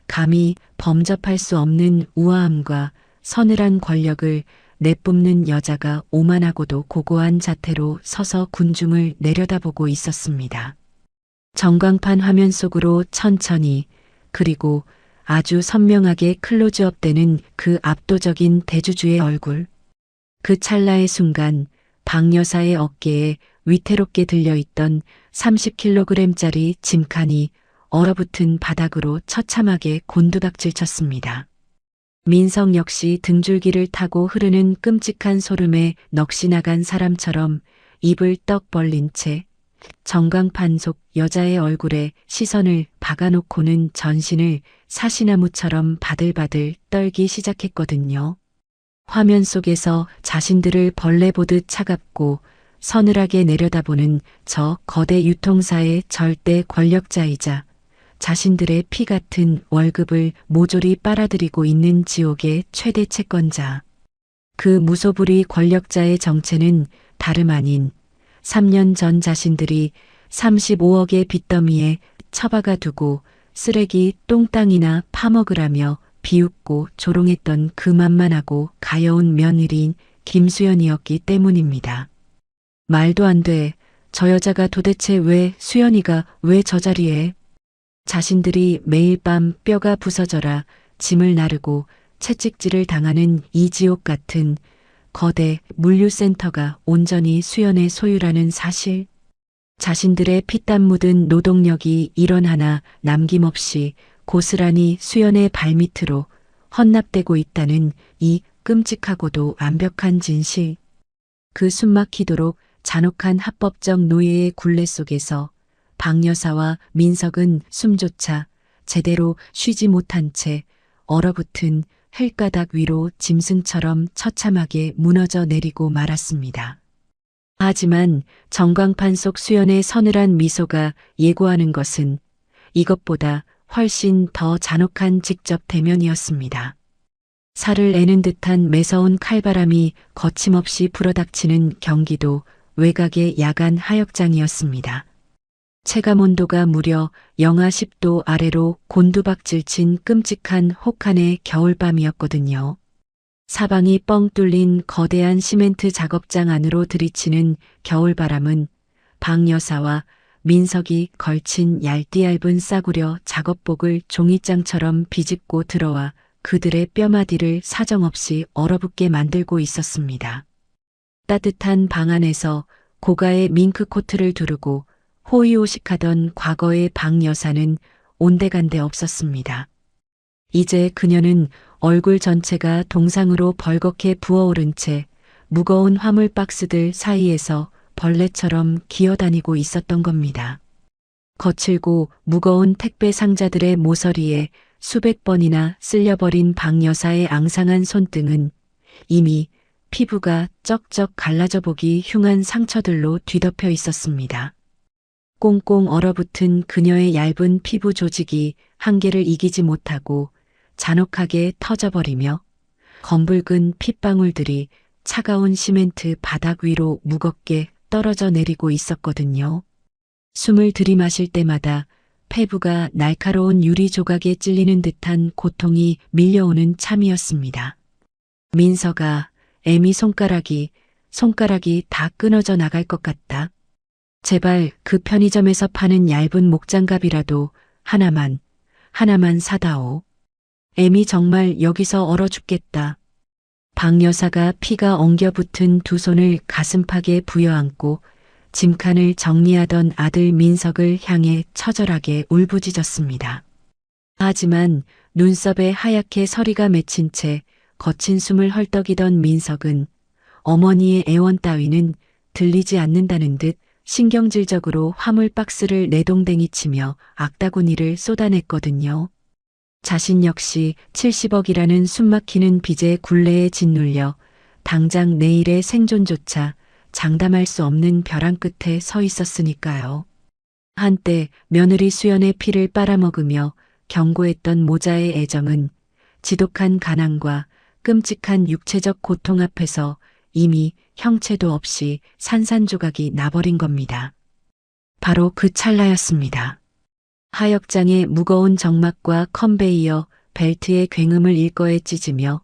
감히 범접할 수 없는 우아함과 서늘한 권력을 내뿜는 여자가 오만하고도 고고한 자태로 서서 군중을 내려다보고 있었습니다. 전광판 화면 속으로 천천히 그리고 아주 선명하게 클로즈업되는 그 압도적인 대주주의 얼굴. 그 찰나의 순간 박 여사의 어깨에 위태롭게 들려있던 30kg짜리 짐칸이 얼어붙은 바닥으로 처참하게 곤두박질 쳤습니다. 민석 역시 등줄기를 타고 흐르는 끔찍한 소름에 넋이 나간 사람처럼 입을 떡 벌린 채 전광판 속 여자의 얼굴에 시선을 박아놓고는 전신을 사시나무처럼 바들바들 떨기 시작했거든요. 화면 속에서 자신들을 벌레 보듯 차갑고 서늘하게 내려다보는 저 거대 유통사의 절대 권력자이자 자신들의 피 같은 월급을 모조리 빨아들이고 있는 지옥의 최대 채권자. 그 무소불위 권력자의 정체는 다름 아닌 3년 전 자신들이 35억의 빚더미에 처박아 두고 쓰레기 똥땅이나 파먹으라며 비웃고 조롱했던 그 만만하고 가여운 며느리인 김수연이었기 때문입니다. 말도 안 돼. 저 여자가 도대체 수연이가 왜 저 자리에? 자신들이 매일 밤 뼈가 부서져라 짐을 나르고 채찍질을 당하는 이 지옥 같은 거대 물류센터가 온전히 수연의 소유라는 사실. 자신들의 피땀 묻은 노동력이 일원 하나 남김없이 고스란히 수연의 발밑으로 헌납되고 있다는 이 끔찍하고도 완벽한 진실. 그 숨막히도록 잔혹한 합법적 노예의 굴레 속에서 박 여사와 민석은 숨조차 제대로 쉬지 못한 채 얼어붙은 흙가닥 위로 짐승처럼 처참하게 무너져 내리고 말았습니다. 하지만 전광판 속 수연의 서늘한 미소가 예고하는 것은 이것보다 훨씬 더 잔혹한 직접 대면이었습니다. 살을 내는 듯한 매서운 칼바람이 거침없이 불어닥치는 경기도 외곽의 야간 하역장이었습니다. 체감온도가 무려 영하 10도 아래로 곤두박질 친 끔찍한 혹한의 겨울밤이었거든요. 사방이 뻥 뚫린 거대한 시멘트 작업장 안으로 들이치는 겨울바람은 박 여사와 민석이 걸친 얇디얇은 싸구려 작업복을 종이장처럼 비집고 들어와 그들의 뼈마디를 사정없이 얼어붙게 만들고 있었습니다. 따뜻한 방 안에서 고가의 밍크 코트를 두르고 호의호식하던 과거의 박 여사는 온데간데 없었습니다. 이제 그녀는 얼굴 전체가 동상으로 벌겋게 부어오른 채 무거운 화물 박스들 사이에서 벌레처럼 기어다니고 있었던 겁니다. 거칠고 무거운 택배 상자들의 모서리에 수백 번이나 쓸려버린 박 여사의 앙상한 손등은 이미 피부가 쩍쩍 갈라져 보기 흉한 상처들로 뒤덮여 있었습니다. 꽁꽁 얼어붙은 그녀의 얇은 피부 조직이 한계를 이기지 못하고 잔혹하게 터져버리며 검붉은 핏방울들이 차가운 시멘트 바닥 위로 무겁게 떨어져 내리고 있었거든요. 숨을 들이마실 때마다 폐부가 날카로운 유리 조각에 찔리는 듯한 고통이 밀려오는 참이었습니다. 민서가 애미 손가락이 다 끊어져 나갈 것 같다. 제발 그 편의점에서 파는 얇은 목장갑이라도 하나만 사다오. 애미 정말 여기서 얼어 죽겠다. 박 여사가 피가 엉겨붙은 두 손을 가슴팍에 부여안고 짐칸을 정리하던 아들 민석을 향해 처절하게 울부짖었습니다. 하지만 눈썹에 하얗게 서리가 맺힌 채 거친 숨을 헐떡이던 민석은 어머니의 애원 따위는 들리지 않는다는 듯 신경질적으로 화물 박스를 내동댕이 치며 악다구니를 쏟아냈거든요. 자신 역시 70억이라는 숨막히는 빚의 굴레에 짓눌려 당장 내일의 생존조차 장담할 수 없는 벼랑 끝에 서 있었으니까요. 한때 며느리 수연의 피를 빨아먹으며 경고했던 모자의 애정은 지독한 가난과 끔찍한 육체적 고통 앞에서 이미 형체도 없이 산산조각이 나버린 겁니다. 바로 그 찰나였습니다. 하역장의 무거운 정막과 컨베이어 벨트의 굉음을 일거에 찢으며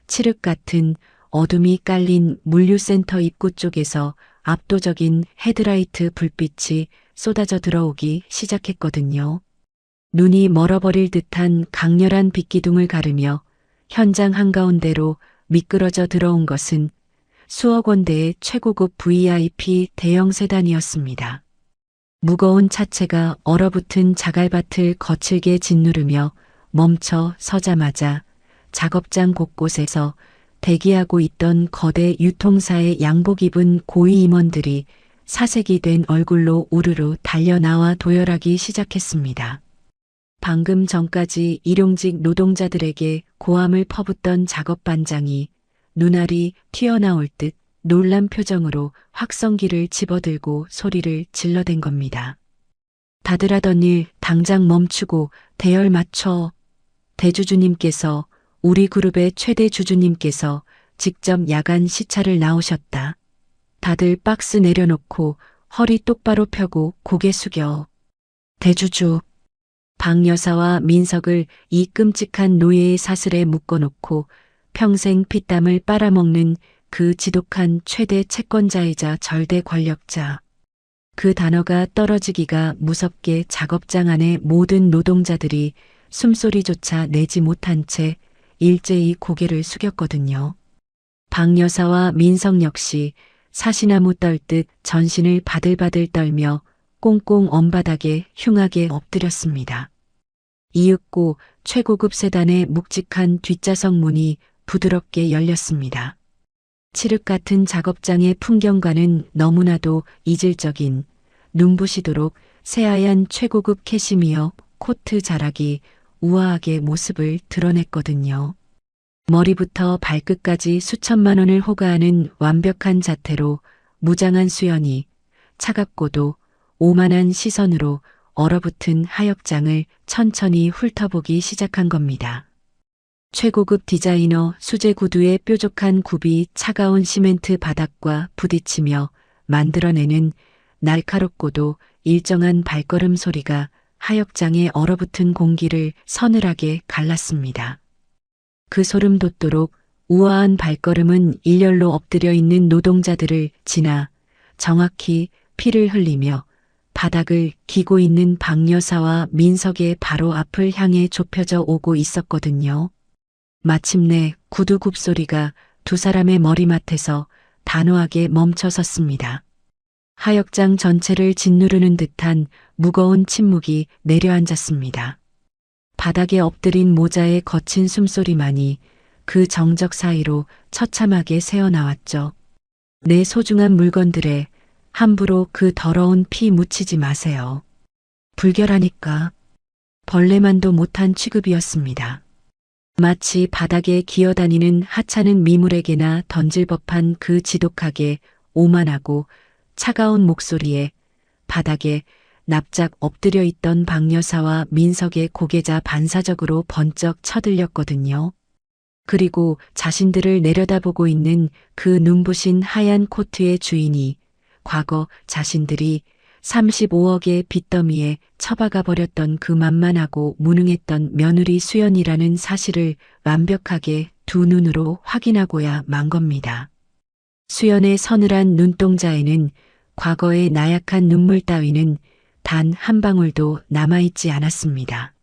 칠흑 같은 어둠이 깔린 물류센터 입구 쪽에서 압도적인 헤드라이트 불빛이 쏟아져 들어오기 시작했거든요. 눈이 멀어버릴 듯한 강렬한 빛기둥을 가르며 현장 한가운데로 미끄러져 들어온 것은 수억 원대의 최고급 VIP 대형 세단이었습니다. 무거운 차체가 얼어붙은 자갈밭을 거칠게 짓누르며 멈춰 서자마자 작업장 곳곳에서 대기하고 있던 거대 유통사의 양복 입은 고위 임원들이 사색이 된 얼굴로 우르르 달려나와 도열하기 시작했습니다. 방금 전까지 일용직 노동자들에게 고함을 퍼붓던 작업반장이 눈알이 튀어나올 듯 놀란 표정으로 확성기를 집어들고 소리를 질러댄 겁니다. 다들 하던 일 당장 멈추고 대열 맞춰. 대주주님께서, 우리 그룹의 최대 주주님께서 직접 야간 시차를 나오셨다. 다들 박스 내려놓고 허리 똑바로 펴고 고개 숙여. 대주주. 박 여사와 민석을 이 끔찍한 노예의 사슬에 묶어놓고 평생 피땀을 빨아먹는 그 지독한 최대 채권자이자 절대 권력자. 그 단어가 떨어지기가 무섭게 작업장 안의 모든 노동자들이 숨소리조차 내지 못한 채 일제히 고개를 숙였거든요. 박 여사와 민석 역시 사시나무 떨듯 전신을 바들바들 떨며 꽁꽁 언바닥에 흉하게 엎드렸습니다. 이윽고 최고급 세단의 묵직한 뒷좌석 문이 부드럽게 열렸습니다. 칠흑 같은 작업장의 풍경과는 너무나도 이질적인 눈부시도록 새하얀 최고급 캐시미어 코트 자락이 우아하게 모습을 드러냈거든요. 머리부터 발끝까지 수천만 원을 호가하는 완벽한 자태로 무장한 수연이 차갑고도 오만한 시선으로 얼어붙은 하역장을 천천히 훑어보기 시작한 겁니다. 최고급 디자이너 수제 구두의 뾰족한 굽이 차가운 시멘트 바닥과 부딪히며 만들어내는 날카롭고도 일정한 발걸음 소리가 하역장에 얼어붙은 공기를 서늘하게 갈랐습니다. 그 소름 돋도록 우아한 발걸음은 일렬로 엎드려 있는 노동자들을 지나 정확히 피를 흘리며 바닥을 기고 있는 박여사와 민석의 바로 앞을 향해 좁혀져 오고 있었거든요. 마침내 구두 굽소리가 두 사람의 머리맡에서 단호하게 멈춰섰습니다. 하역장 전체를 짓누르는 듯한 무거운 침묵이 내려앉았습니다. 바닥에 엎드린 모자의 거친 숨소리만이 그 정적 사이로 처참하게 새어나왔죠. 내 소중한 물건들에 함부로 그 더러운 피 묻히지 마세요. 불결하니까. 벌레만도 못한 취급이었습니다. 마치 바닥에 기어다니는 하찮은 미물에게나 던질 법한 그 지독하게 오만하고 차가운 목소리에 바닥에 납작 엎드려 있던 박여사와 민석의 고개자 반사적으로 번쩍 쳐들렸거든요. 그리고 자신들을 내려다보고 있는 그 눈부신 하얀 코트의 주인이 과거 자신들이 35억의 빚더미에 처박아 버렸던 그 만만하고 무능했던 며느리 수연이라는 사실을 완벽하게 두 눈으로 확인하고야 만 겁니다. 수연의 서늘한 눈동자에는 과거의 나약한 눈물 따위는 단 한 방울도 남아있지 않았습니다.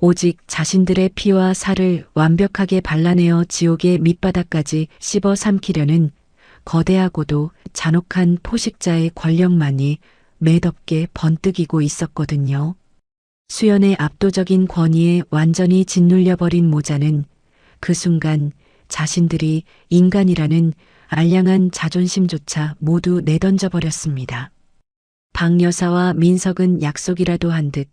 오직 자신들의 피와 살을 완벽하게 발라내어 지옥의 밑바닥까지 씹어 삼키려는 거대하고도 잔혹한 포식자의 권력만이 매덥게 번뜩이고 있었거든요. 수연의 압도적인 권위에 완전히 짓눌려버린 모자는 그 순간 자신들이 인간이라는 알량한 자존심조차 모두 내던져버렸습니다. 박여사와 민석은 약속이라도 한 듯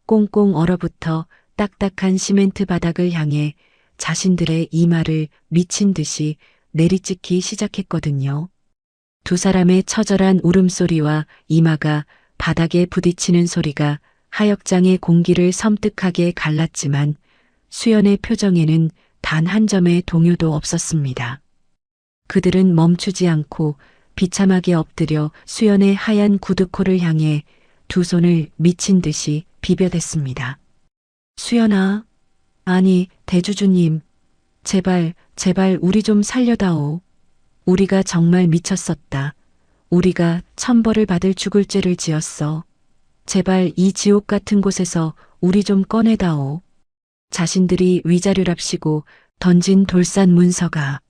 꽁꽁 얼어붙어 딱딱한 시멘트 바닥을 향해 자신들의 이마를 미친 듯이 내리찍기 시작했거든요. 두 사람의 처절한 울음소리와 이마가 바닥에 부딪히는 소리가 하역장의 공기를 섬뜩하게 갈랐지만 수연의 표정에는 단 한 점의 동요도 없었습니다. 그들은 멈추지 않고 비참하게 엎드려 수연의 하얀 구두코를 향해 두 손을 미친 듯이 비벼댔습니다. 수연아, 아니 대주주님, 제발 우리 좀 살려다오. 우리가 정말 미쳤었다. 우리가 천벌을 받을 죽을 죄를 지었어. 제발 이 지옥 같은 곳에서 우리 좀 꺼내다오. 자신들이 위자료랍시고 던진 돌산 문서가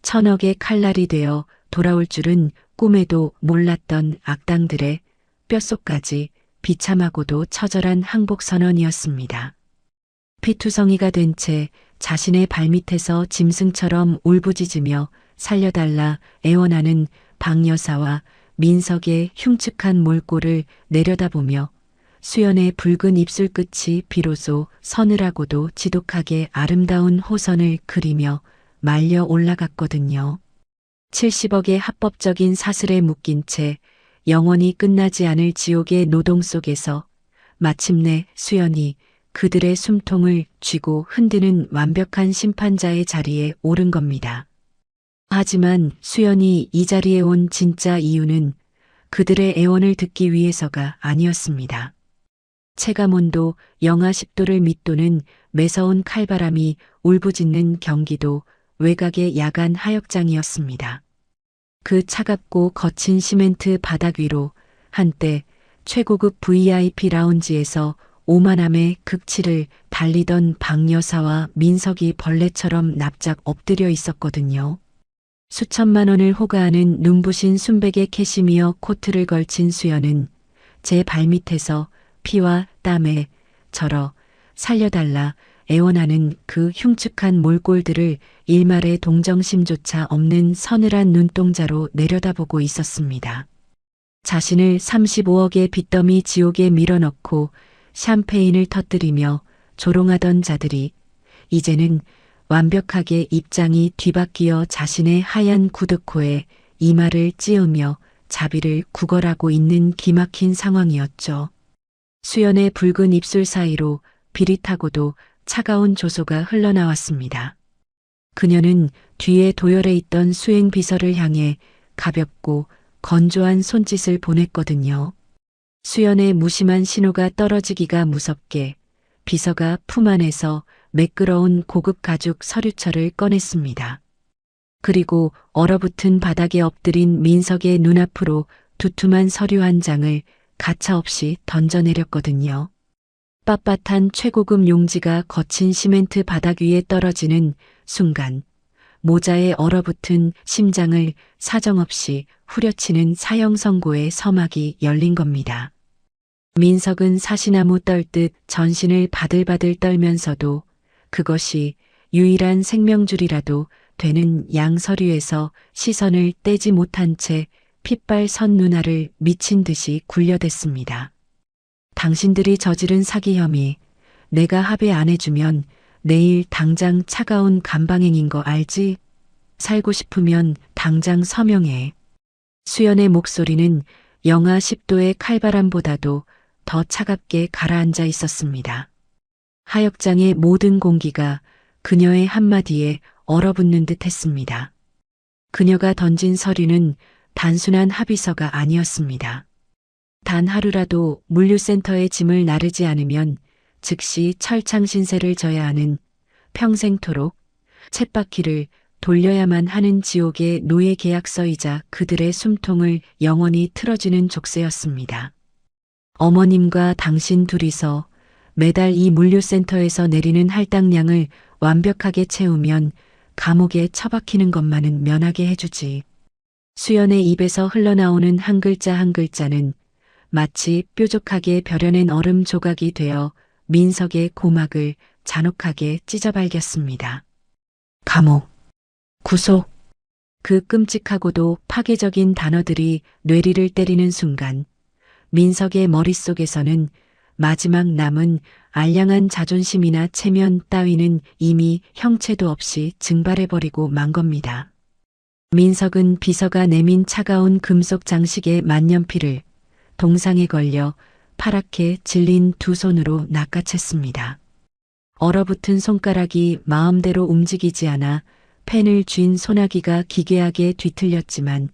천억의 칼날이 되어 돌아올 줄은 꿈에도 몰랐던 악당들의 뼛속까지 비참하고도 처절한 항복 선언이었습니다. 피투성이가 된 채 자신의 발밑에서 짐승처럼 울부짖으며 살려달라 애원하는 박여사와 민석의 흉측한 몰골을 내려다보며 수연의 붉은 입술 끝이 비로소 서늘하고도 지독하게 아름다운 호선을 그리며 말려 올라갔거든요. 70억의 합법적인 사슬에 묶인 채 영원히 끝나지 않을 지옥의 노동 속에서 마침내 수연이 그들의 숨통을 쥐고 흔드는 완벽한 심판자의 자리에 오른 겁니다. 하지만 수연이 이 자리에 온 진짜 이유는 그들의 애원을 듣기 위해서가 아니었습니다. 체감온도 영하 10도를 밑도는 매서운 칼바람이 울부짖는 경기도 외곽의 야간 하역장이었습니다. 그 차갑고 거친 시멘트 바닥 위로 한때 최고급 VIP 라운지에서 오만함의 극치를 달리던 박여사와 민석이 벌레처럼 납작 엎드려 있었거든요. 수천만 원을 호가하는 눈부신 순백의 캐시미어 코트를 걸친 수연은 제 발밑에서 피와 땀에 절어 살려달라 애원하는 그 흉측한 몰골들을 일말의 동정심조차 없는 서늘한 눈동자로 내려다보고 있었습니다. 자신을 35억의 빚더미 지옥에 밀어넣고 샴페인을 터뜨리며 조롱하던 자들이 이제는 완벽하게 입장이 뒤바뀌어 자신의 하얀 구두코에 이마를 찌으며 자비를 구걸하고 있는 기막힌 상황이었죠. 수연의 붉은 입술 사이로 비릿하고도 차가운 조소가 흘러나왔습니다. 그녀는 뒤에 도열해 있던 수행 비서를 향해 가볍고 건조한 손짓을 보냈거든요. 수연의 무심한 신호가 떨어지기가 무섭게 비서가 품 안에서 매끄러운 고급 가죽 서류철을 꺼냈습니다. 그리고 얼어붙은 바닥에 엎드린 민석의 눈앞으로 두툼한 서류 한 장을 가차없이 던져내렸거든요. 빳빳한 최고급 용지가 거친 시멘트 바닥 위에 떨어지는 순간 모자에 얼어붙은 심장을 사정없이 후려치는 사형 선고의 서막이 열린 겁니다. 민석은 사시나무 떨듯 전신을 바들바들 떨면서도 그것이 유일한 생명줄이라도 되는 양서류에서 시선을 떼지 못한 채 핏발 선 누나를 미친 듯이 굴려댔습니다. 당신들이 저지른 사기 혐의 내가 합의 안 해주면 내일 당장 차가운 감방행인 거 알지? 살고 싶으면 당장 서명해. 수연의 목소리는 영하 10도의 칼바람보다도 더 차갑게 가라앉아 있었습니다. 하역장의 모든 공기가 그녀의 한마디에 얼어붙는 듯 했습니다. 그녀가 던진 서류는 단순한 합의서가 아니었습니다. 단 하루라도 물류센터의 짐을 나르지 않으면 즉시 철창 신세를 져야 하는 평생토록 쳇바퀴를 돌려야만 하는 지옥의 노예 계약서이자 그들의 숨통을 영원히 틀어지는 족쇄였습니다. 어머님과 당신 둘이서 매달 이 물류센터에서 내리는 할당량을 완벽하게 채우면 감옥에 처박히는 것만은 면하게 해주지. 수연의 입에서 흘러나오는 한 글자 한 글자는 마치 뾰족하게 벼려낸 얼음 조각이 되어 민석의 고막을 잔혹하게 찢어발겼습니다. 감옥, 구속, 그 끔찍하고도 파괴적인 단어들이 뇌리를 때리는 순간 민석의 머릿속에서는 마지막 남은 알량한 자존심이나 체면 따위는 이미 형체도 없이 증발해버리고 만 겁니다. 민석은 비서가 내민 차가운 금속 장식의 만년필을 동상에 걸려 파랗게 질린 두 손으로 낚아챘습니다. 얼어붙은 손가락이 마음대로 움직이지 않아 펜을 쥔 소나기가 기괴하게 뒤틀렸지만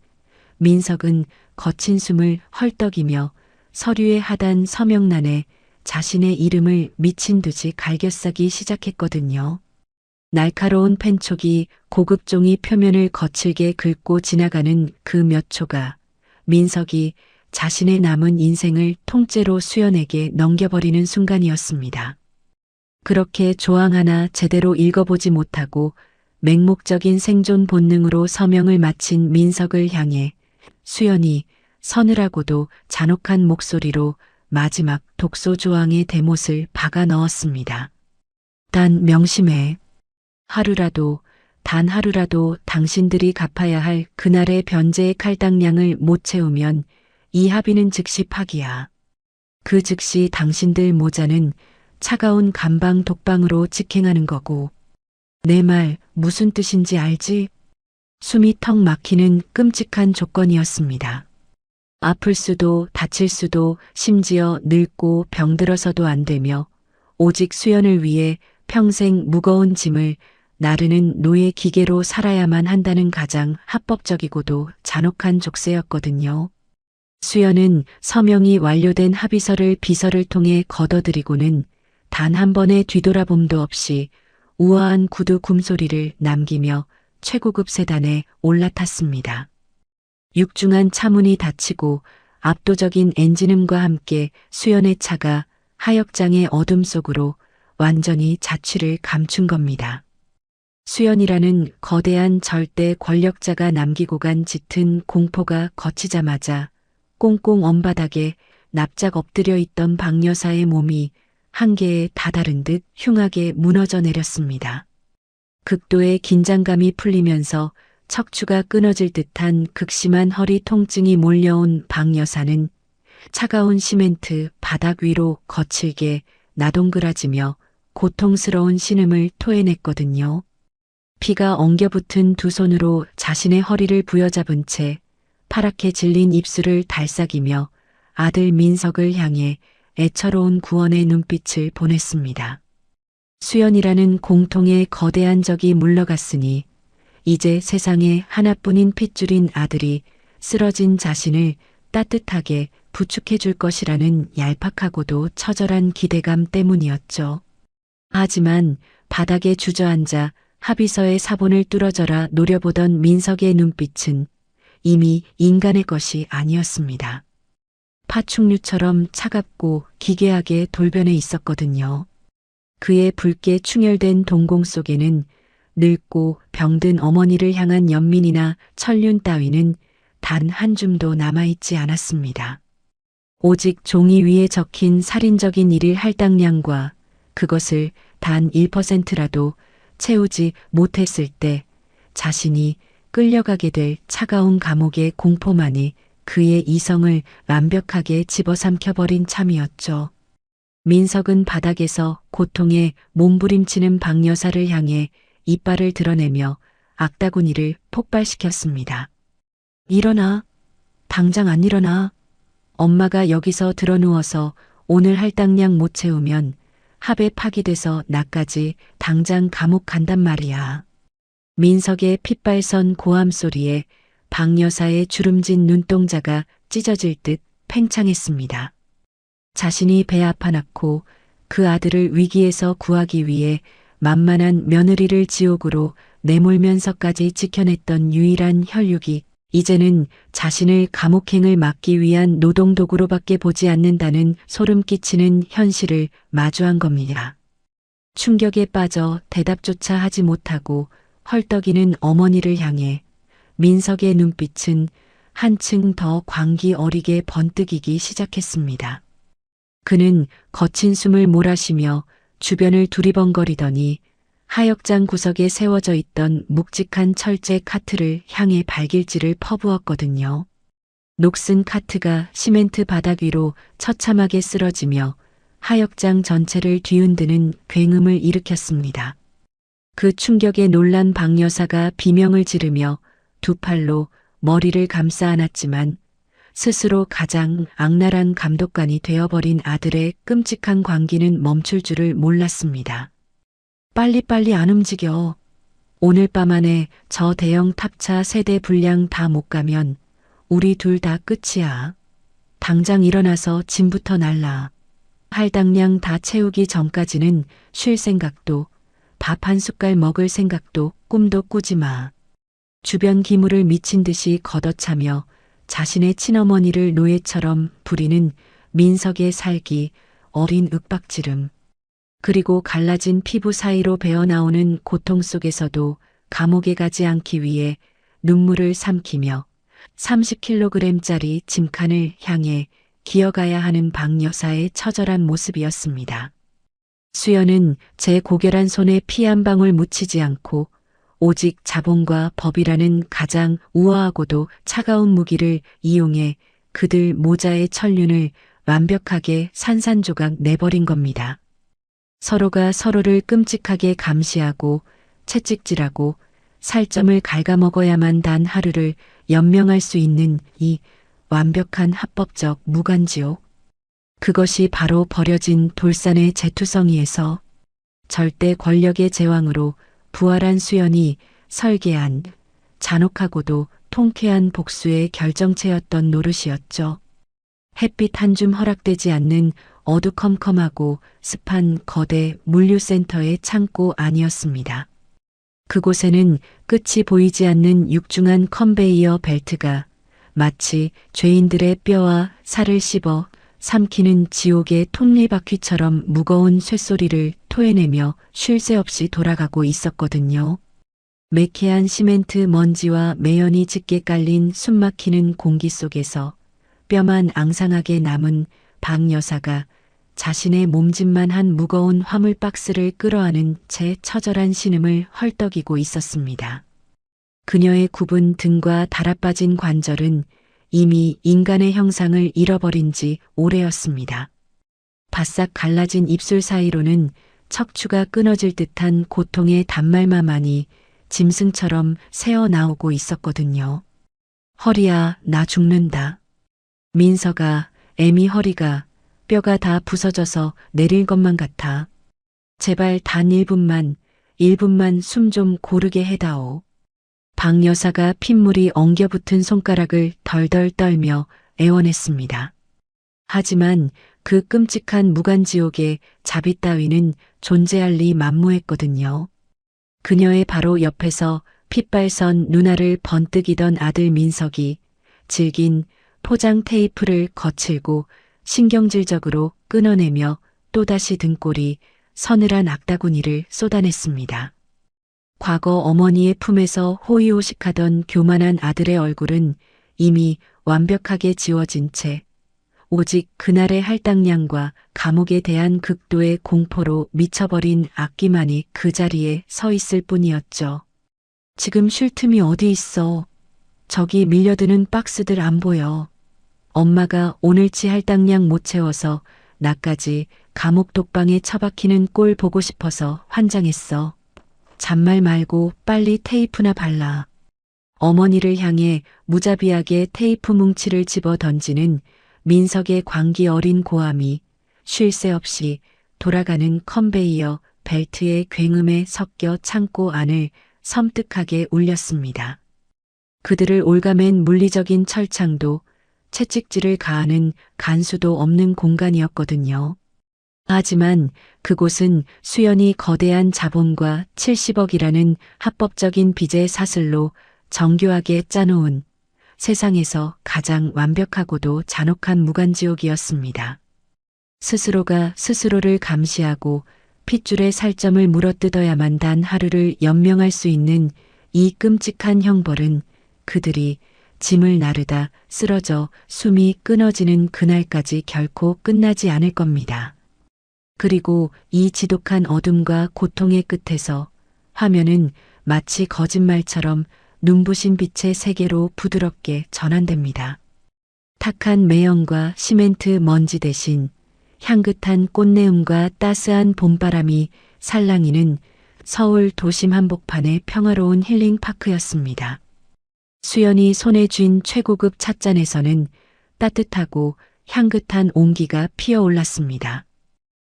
민석은 거친 숨을 헐떡이며 서류의 하단 서명란에 자신의 이름을 미친 듯이 갈겨싸기 시작했거든요. 날카로운 펜촉이 고급 종이 표면을 거칠게 긁고 지나가는 그 몇 초가 민석이 자신의 남은 인생을 통째로 수연에게 넘겨버리는 순간이었습니다. 그렇게 조항 하나 제대로 읽어보지 못하고 맹목적인 생존 본능으로 서명을 마친 민석을 향해 수연이 서늘하고도 잔혹한 목소리로 마지막 독소 조항의 대못을 박아 넣었습니다. 단 명심해. 하루라도, 단 하루라도 당신들이 갚아야 할 그날의 변제의 칼당량을 못 채우면 이 합의는 즉시 파기야. 그 즉시 당신들 모자는 차가운 감방 독방으로 직행하는 거고. 내 말 무슨 뜻인지 알지? 숨이 턱 막히는 끔찍한 조건이었습니다. 아플 수도 다칠 수도 심지어 늙고 병들어서도 안 되며 오직 수연을 위해 평생 무거운 짐을 나르는 노예 기계로 살아야만 한다는 가장 합법적이고도 잔혹한 족쇄였거든요. 수연은 서명이 완료된 합의서를 비서를 통해 걷어들이고는 단 한 번의 뒤돌아봄도 없이 우아한 구두 굼소리를 남기며 최고급 세단에 올라탔습니다. 육중한 차문이 닫히고 압도적인 엔진음과 함께 수연의 차가 하역장의 어둠 속으로 완전히 자취를 감춘 겁니다. 수연이라는 거대한 절대 권력자가 남기고 간 짙은 공포가 거치자마자 꽁꽁 언바닥에 납작 엎드려 있던 박 여사의 몸이 한계에 다다른 듯 흉하게 무너져 내렸습니다. 극도의 긴장감이 풀리면서 척추가 끊어질 듯한 극심한 허리 통증이 몰려온 박 여사는 차가운 시멘트 바닥 위로 거칠게 나동그라지며 고통스러운 신음을 토해냈거든요. 피가 엉겨붙은 두 손으로 자신의 허리를 부여잡은 채 파랗게 질린 입술을 달싹이며 아들 민석을 향해 애처로운 구원의 눈빛을 보냈습니다. 수연이라는 공통의 거대한 적이 물러갔으니 이제 세상에 하나뿐인 핏줄인 아들이 쓰러진 자신을 따뜻하게 부축해 줄 것이라는 얄팍하고도 처절한 기대감 때문이었죠. 하지만 바닥에 주저앉아 합의서의 사본을 뚫어져라 노려보던 민석의 눈빛은 이미 인간의 것이 아니었습니다. 파충류처럼 차갑고 기괴하게 돌변해 있었거든요. 그의 붉게 충혈된 동공 속에는 늙고 병든 어머니를 향한 연민이나 천륜 따위는 단 한 줌도 남아있지 않았습니다. 오직 종이 위에 적힌 살인적인 일일 할당량과 그것을 단 1%라도 채우지 못했을 때 자신이 끌려가게 될 차가운 감옥의 공포만이 그의 이성을 완벽하게 집어삼켜버린 참이었죠. 민석은 바닥에서 고통에 몸부림치는 박 여사를 향해 이빨을 드러내며 악다구니를 폭발시켰습니다. 일어나. 당장 안 일어나. 엄마가 여기서 드러누워서 오늘 할당량 못 채우면 합에 파기돼서 나까지 당장 감옥 간단 말이야. 민석의 핏발선 고함 소리에 박 여사의 주름진 눈동자가 찢어질 듯 팽창했습니다. 자신이 배 아파놓고 그 아들을 위기에서 구하기 위해 만만한 며느리를 지옥으로 내몰면서까지 지켜냈던 유일한 혈육이 이제는 자신을 감옥행을 막기 위한 노동도구로밖에 보지 않는다는 소름 끼치는 현실을 마주한 겁니다. 충격에 빠져 대답조차 하지 못하고 헐떡이는 어머니를 향해 민석의 눈빛은 한층 더 광기 어리게 번뜩이기 시작했습니다. 그는 거친 숨을 몰아쉬며 주변을 두리번거리더니 하역장 구석에 세워져 있던 묵직한 철제 카트를 향해 발길질을 퍼부었거든요. 녹슨 카트가 시멘트 바닥 위로 처참하게 쓰러지며 하역장 전체를 뒤흔드는 굉음을 일으켰습니다. 그 충격에 놀란 박 여사가 비명을 지르며 두 팔로 머리를 감싸 안았지만 스스로 가장 악랄한 감독관이 되어버린 아들의 끔찍한 광기는 멈출 줄을 몰랐습니다. 빨리빨리 안 움직여. 오늘 밤 안에 저 대형 탑차 세대 분량 다 못 가면 우리 둘 다 끝이야. 당장 일어나서 짐부터 날라. 할당량 다 채우기 전까지는 쉴 생각도 밥 한 숟갈 먹을 생각도 꿈도 꾸지 마. 주변 기물을 미친 듯이 걷어차며 자신의 친어머니를 노예처럼 부리는 민석의 살기, 어린 윽박지름. 그리고 갈라진 피부 사이로 배어나오는 고통 속에서도 감옥에 가지 않기 위해 눈물을 삼키며 30kg짜리 짐칸을 향해 기어가야 하는 박 여사의 처절한 모습이었습니다. 수연은 제 고결한 손에 피 한 방울 묻히지 않고 오직 자본과 법이라는 가장 우아하고도 차가운 무기를 이용해 그들 모자의 천륜을 완벽하게 산산조각 내버린 겁니다. 서로가 서로를 끔찍하게 감시하고 채찍질하고 살점을 갉아먹어야만 단 하루를 연명할 수 있는 이 완벽한 합법적 무간지옥. 그것이 바로 버려진 돌산의 재투성이에서 절대 권력의 제왕으로 부활한 수연이 설계한 잔혹하고도 통쾌한 복수의 결정체였던 노릇이었죠. 햇빛 한 줌 허락되지 않는 어두컴컴하고 습한 거대 물류센터의 창고 아니었습니다. 그곳에는 끝이 보이지 않는 육중한 컨베이어 벨트가 마치 죄인들의 뼈와 살을 씹어 삼키는 지옥의 톱니바퀴처럼 무거운 쇳소리를 토해내며 쉴 새 없이 돌아가고 있었거든요. 매캐한 시멘트 먼지와 매연이 짙게 깔린 숨막히는 공기 속에서 뼈만 앙상하게 남은 박 여사가 자신의 몸짓만 한 무거운 화물 박스를 끌어안은 채 처절한 신음을 헐떡이고 있었습니다. 그녀의 굽은 등과 달아빠진 관절은 이미 인간의 형상을 잃어버린 지 오래였습니다. 바싹 갈라진 입술 사이로는 척추가 끊어질 듯한 고통의 단말마만이 짐승처럼 새어나오고 있었거든요. 허리야, 나 죽는다. 민서가 애미 허리가 뼈가 다 부서져서 내릴 것만 같아. 제발 단 1분만 숨 좀 고르게 해다오. 박 여사가 핏물이 엉겨붙은 손가락을 덜덜 떨며 애원했습니다. 하지만 그 끔찍한 무간지옥에 자비 따위는 존재할 리 만무했거든요. 그녀의 바로 옆에서 핏발선 누나를 번뜩이던 아들 민석이 질긴 포장 테이프를 거칠고 신경질적으로 끊어내며 또다시 등골이 서늘한 악다구니를 쏟아냈습니다. 과거 어머니의 품에서 호의호식하던 교만한 아들의 얼굴은 이미 완벽하게 지워진 채 오직 그날의 할당량과 감옥에 대한 극도의 공포로 미쳐버린 악기만이 그 자리에 서 있을 뿐이었죠. 지금 쉴 틈이 어디 있어. 저기 밀려드는 박스들 안 보여. 엄마가 오늘치 할당량 못 채워서 나까지 감옥 독방에 처박히는 꼴 보고 싶어서 환장했어. 잔말 말고 빨리 테이프나 발라. 어머니를 향해 무자비하게 테이프 뭉치를 집어 던지는 민석의 광기 어린 고함이 쉴 새 없이 돌아가는 컨베이어 벨트의 굉음에 섞여 창고 안을 섬뜩하게 울렸습니다. 그들을 올가맨 물리적인 철창도 채찍질을 가하는 간수도 없는 공간이었거든요. 하지만 그곳은 수연이 거대한 자본과 70억이라는 합법적인 빚의 사슬로 정교하게 짜놓은 세상에서 가장 완벽하고도 잔혹한 무간지옥이었습니다. 스스로가 스스로를 감시하고 핏줄의 살점을 물어뜯어야만 단 하루를 연명할 수 있는 이 끔찍한 형벌은 그들이 짐을 나르다 쓰러져 숨이 끊어지는 그날까지 결코 끝나지 않을 겁니다. 그리고 이 지독한 어둠과 고통의 끝에서 화면은 마치 거짓말처럼 눈부신 빛의 세계로 부드럽게 전환됩니다. 탁한 매연과 시멘트 먼지 대신 향긋한 꽃내음과 따스한 봄바람이 살랑이는 서울 도심 한복판의 평화로운 힐링파크였습니다. 수연이 손에 쥔 최고급 찻잔에서는 따뜻하고 향긋한 온기가 피어올랐습니다.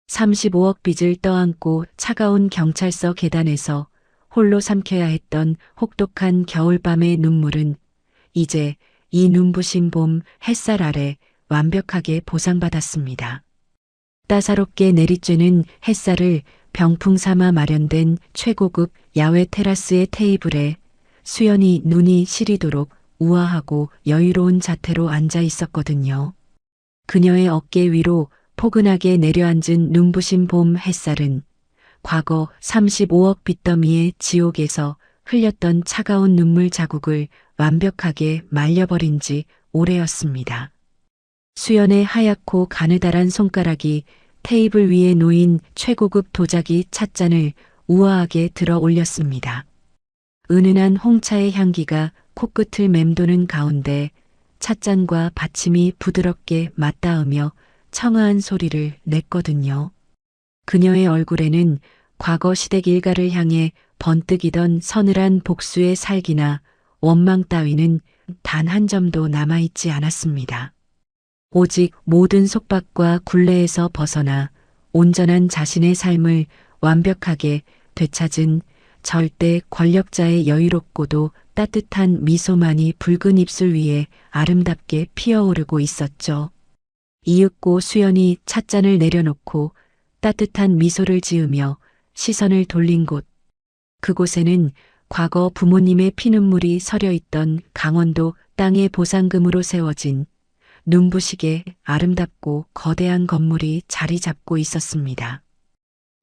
35억 빚을 떠안고 차가운 경찰서 계단에서 홀로 삼켜야 했던 혹독한 겨울밤의 눈물은 이제 이 눈부신 봄 햇살 아래 완벽하게 보상받았습니다. 따사롭게 내리쬐는 햇살을 병풍 삼아 마련된 최고급 야외 테라스의 테이블에 수연이 눈이 시리도록 우아하고 여유로운 자태로 앉아 있었거든요. 그녀의 어깨 위로 포근하게 내려앉은 눈부신 봄 햇살은 과거 35억 빚더미의 지옥에서 흘렸던 차가운 눈물 자국을 완벽하게 말려버린 지 오래였습니다. 수연의 하얗고 가느다란 손가락이 테이블 위에 놓인 최고급 도자기 찻잔을 우아하게 들어 올렸습니다. 은은한 홍차의 향기가 코끝을 맴도는 가운데 찻잔과 받침이 부드럽게 맞닿으며 청아한 소리를 냈거든요. 그녀의 얼굴에는 과거 시댁 일가를 향해 번뜩이던 서늘한 복수의 살기나 원망 따위는 단 한 점도 남아있지 않았습니다. 오직 모든 속박과 굴레에서 벗어나 온전한 자신의 삶을 완벽하게 되찾은 절대 권력자의 여유롭고도 따뜻한 미소만이 붉은 입술 위에 아름답게 피어오르고 있었죠. 이윽고 수연이 찻잔을 내려놓고 따뜻한 미소를 지으며 시선을 돌린 곳. 그곳에는 과거 부모님의 피눈물이 서려 있던 강원도 땅의 보상금으로 세워진 눈부시게 아름답고 거대한 건물이 자리 잡고 있었습니다.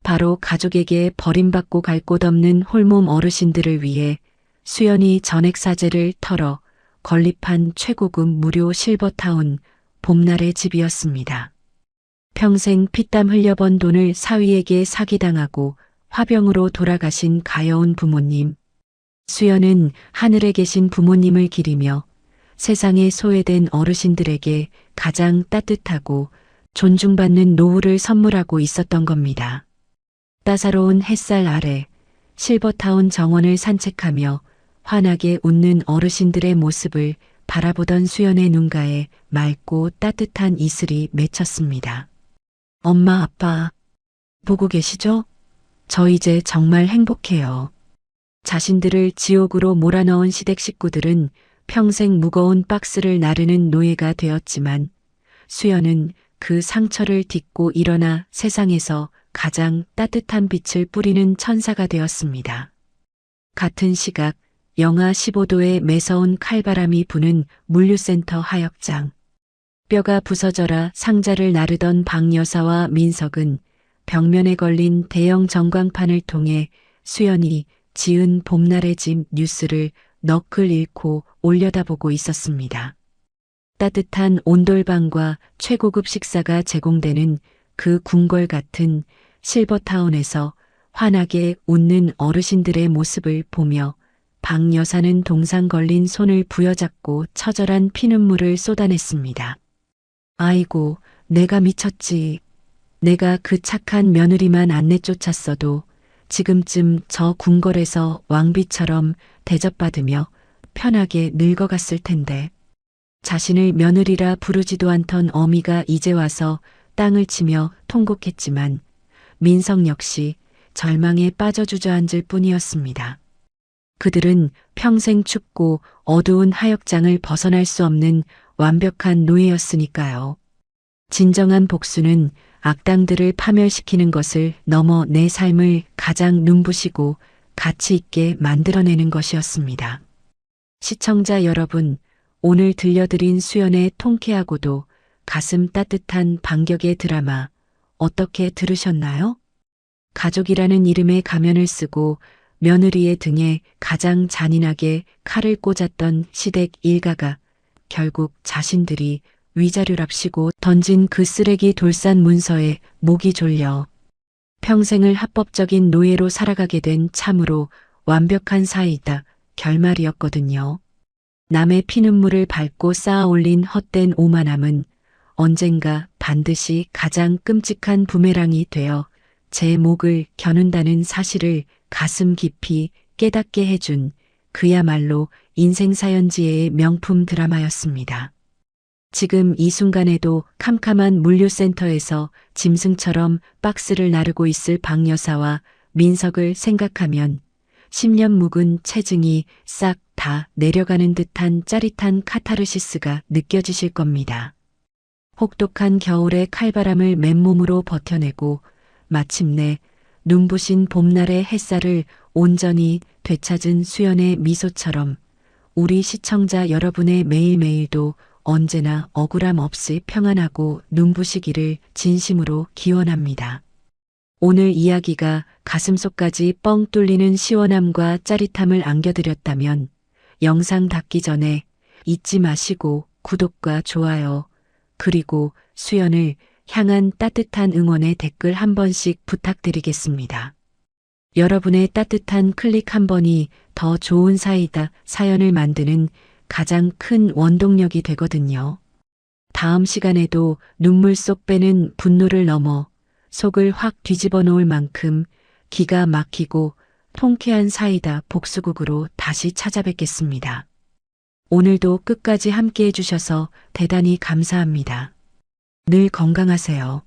바로 가족에게 버림받고 갈 곳 없는 홀몸 어르신들을 위해 수연이 전액사재를 털어 건립한 최고급 무료 실버타운 봄날의 집이었습니다. 평생 피땀 흘려번 돈을 사위에게 사기당하고 화병으로 돌아가신 가여운 부모님. 수연은 하늘에 계신 부모님을 기리며 세상에 소외된 어르신들에게 가장 따뜻하고 존중받는 노후를 선물하고 있었던 겁니다. 따사로운 햇살 아래 실버타운 정원을 산책하며 환하게 웃는 어르신들의 모습을 바라보던 수연의 눈가에 맑고 따뜻한 이슬이 맺혔습니다. 엄마, 아빠, 보고 계시죠? 저 이제 정말 행복해요. 자신들을 지옥으로 몰아넣은 시댁 식구들은 평생 무거운 박스를 나르는 노예가 되었지만 수연은 그 상처를 딛고 일어나 세상에서 가장 따뜻한 빛을 뿌리는 천사가 되었습니다. 같은 시각 영하 15도의 매서운 칼바람이 부는 물류센터 하역장. 뼈가 부서져라 상자를 나르던 박 여사와 민석은 벽면에 걸린 대형 전광판을 통해 수연이 지은 봄날의 집 뉴스를 너클 잃고 올려다보고 있었습니다. 따뜻한 온돌방과 최고급 식사가 제공되는 그 궁궐 같은 실버타운에서 환하게 웃는 어르신들의 모습을 보며 박 여사는 동상 걸린 손을 부여잡고 처절한 피눈물을 쏟아냈습니다. 아이고, 내가 미쳤지. 내가 그 착한 며느리만 안 내쫓았어도 지금쯤 저 궁궐에서 왕비처럼 대접받으며 편하게 늙어갔을 텐데. 자신을 며느리라 부르지도 않던 어미가 이제 와서 땅을 치며 통곡했지만 민석 역시 절망에 빠져 주저앉을 뿐이었습니다. 그들은 평생 춥고 어두운 하역장을 벗어날 수 없는 완벽한 노예였으니까요. 진정한 복수는 악당들을 파멸시키는 것을 넘어 내 삶을 가장 눈부시고 가치 있게 만들어내는 것이었습니다. 시청자 여러분, 오늘 들려드린 수연의 통쾌하고도 가슴 따뜻한 반격의 드라마 어떻게 들으셨나요? 가족이라는 이름의 가면을 쓰고 며느리의 등에 가장 잔인하게 칼을 꽂았던 시댁 일가가 결국 자신들이 위자료랍시고 던진 그 쓰레기 돌산 문서에 목이 졸려 평생을 합법적인 노예로 살아가게 된 참으로 완벽한 사이다 결말이었거든요. 남의 피눈물을 밟고 쌓아 올린 헛된 오만함은 언젠가 반드시 가장 끔찍한 부메랑이 되어 제 목을 겨눈다는 사실을 가슴 깊이 깨닫게 해준 그야말로 인생사연지혜의 명품 드라마였습니다. 지금 이 순간에도 캄캄한 물류센터에서 짐승처럼 박스를 나르고 있을 박 여사와 민석을 생각하면 10년 묵은 체증이 싹 다 내려가는 듯한 짜릿한 카타르시스가 느껴지실 겁니다. 혹독한 겨울의 칼바람을 맨몸으로 버텨내고 마침내 눈부신 봄날의 햇살을 온전히 되찾은 수연의 미소처럼 우리 시청자 여러분의 매일매일도 언제나 억울함 없이 평안하고 눈부시기를 진심으로 기원합니다. 오늘 이야기가 가슴속까지 뻥 뚫리는 시원함과 짜릿함을 안겨드렸다면 영상 닫기 전에 잊지 마시고 구독과 좋아요 그리고 수연을 향한 따뜻한 응원의 댓글 한 번씩 부탁드리겠습니다. 여러분의 따뜻한 클릭 한 번이 더 좋은 사연을 만드는 가장 큰 원동력이 되거든요. 다음 시간에도 눈물 쏙 빼는 분노를 넘어 속을 확 뒤집어 놓을 만큼 기가 막히고 통쾌한 사이다 복수극으로 다시 찾아뵙겠습니다. 오늘도 끝까지 함께 해주셔서 대단히 감사합니다. 늘 건강하세요.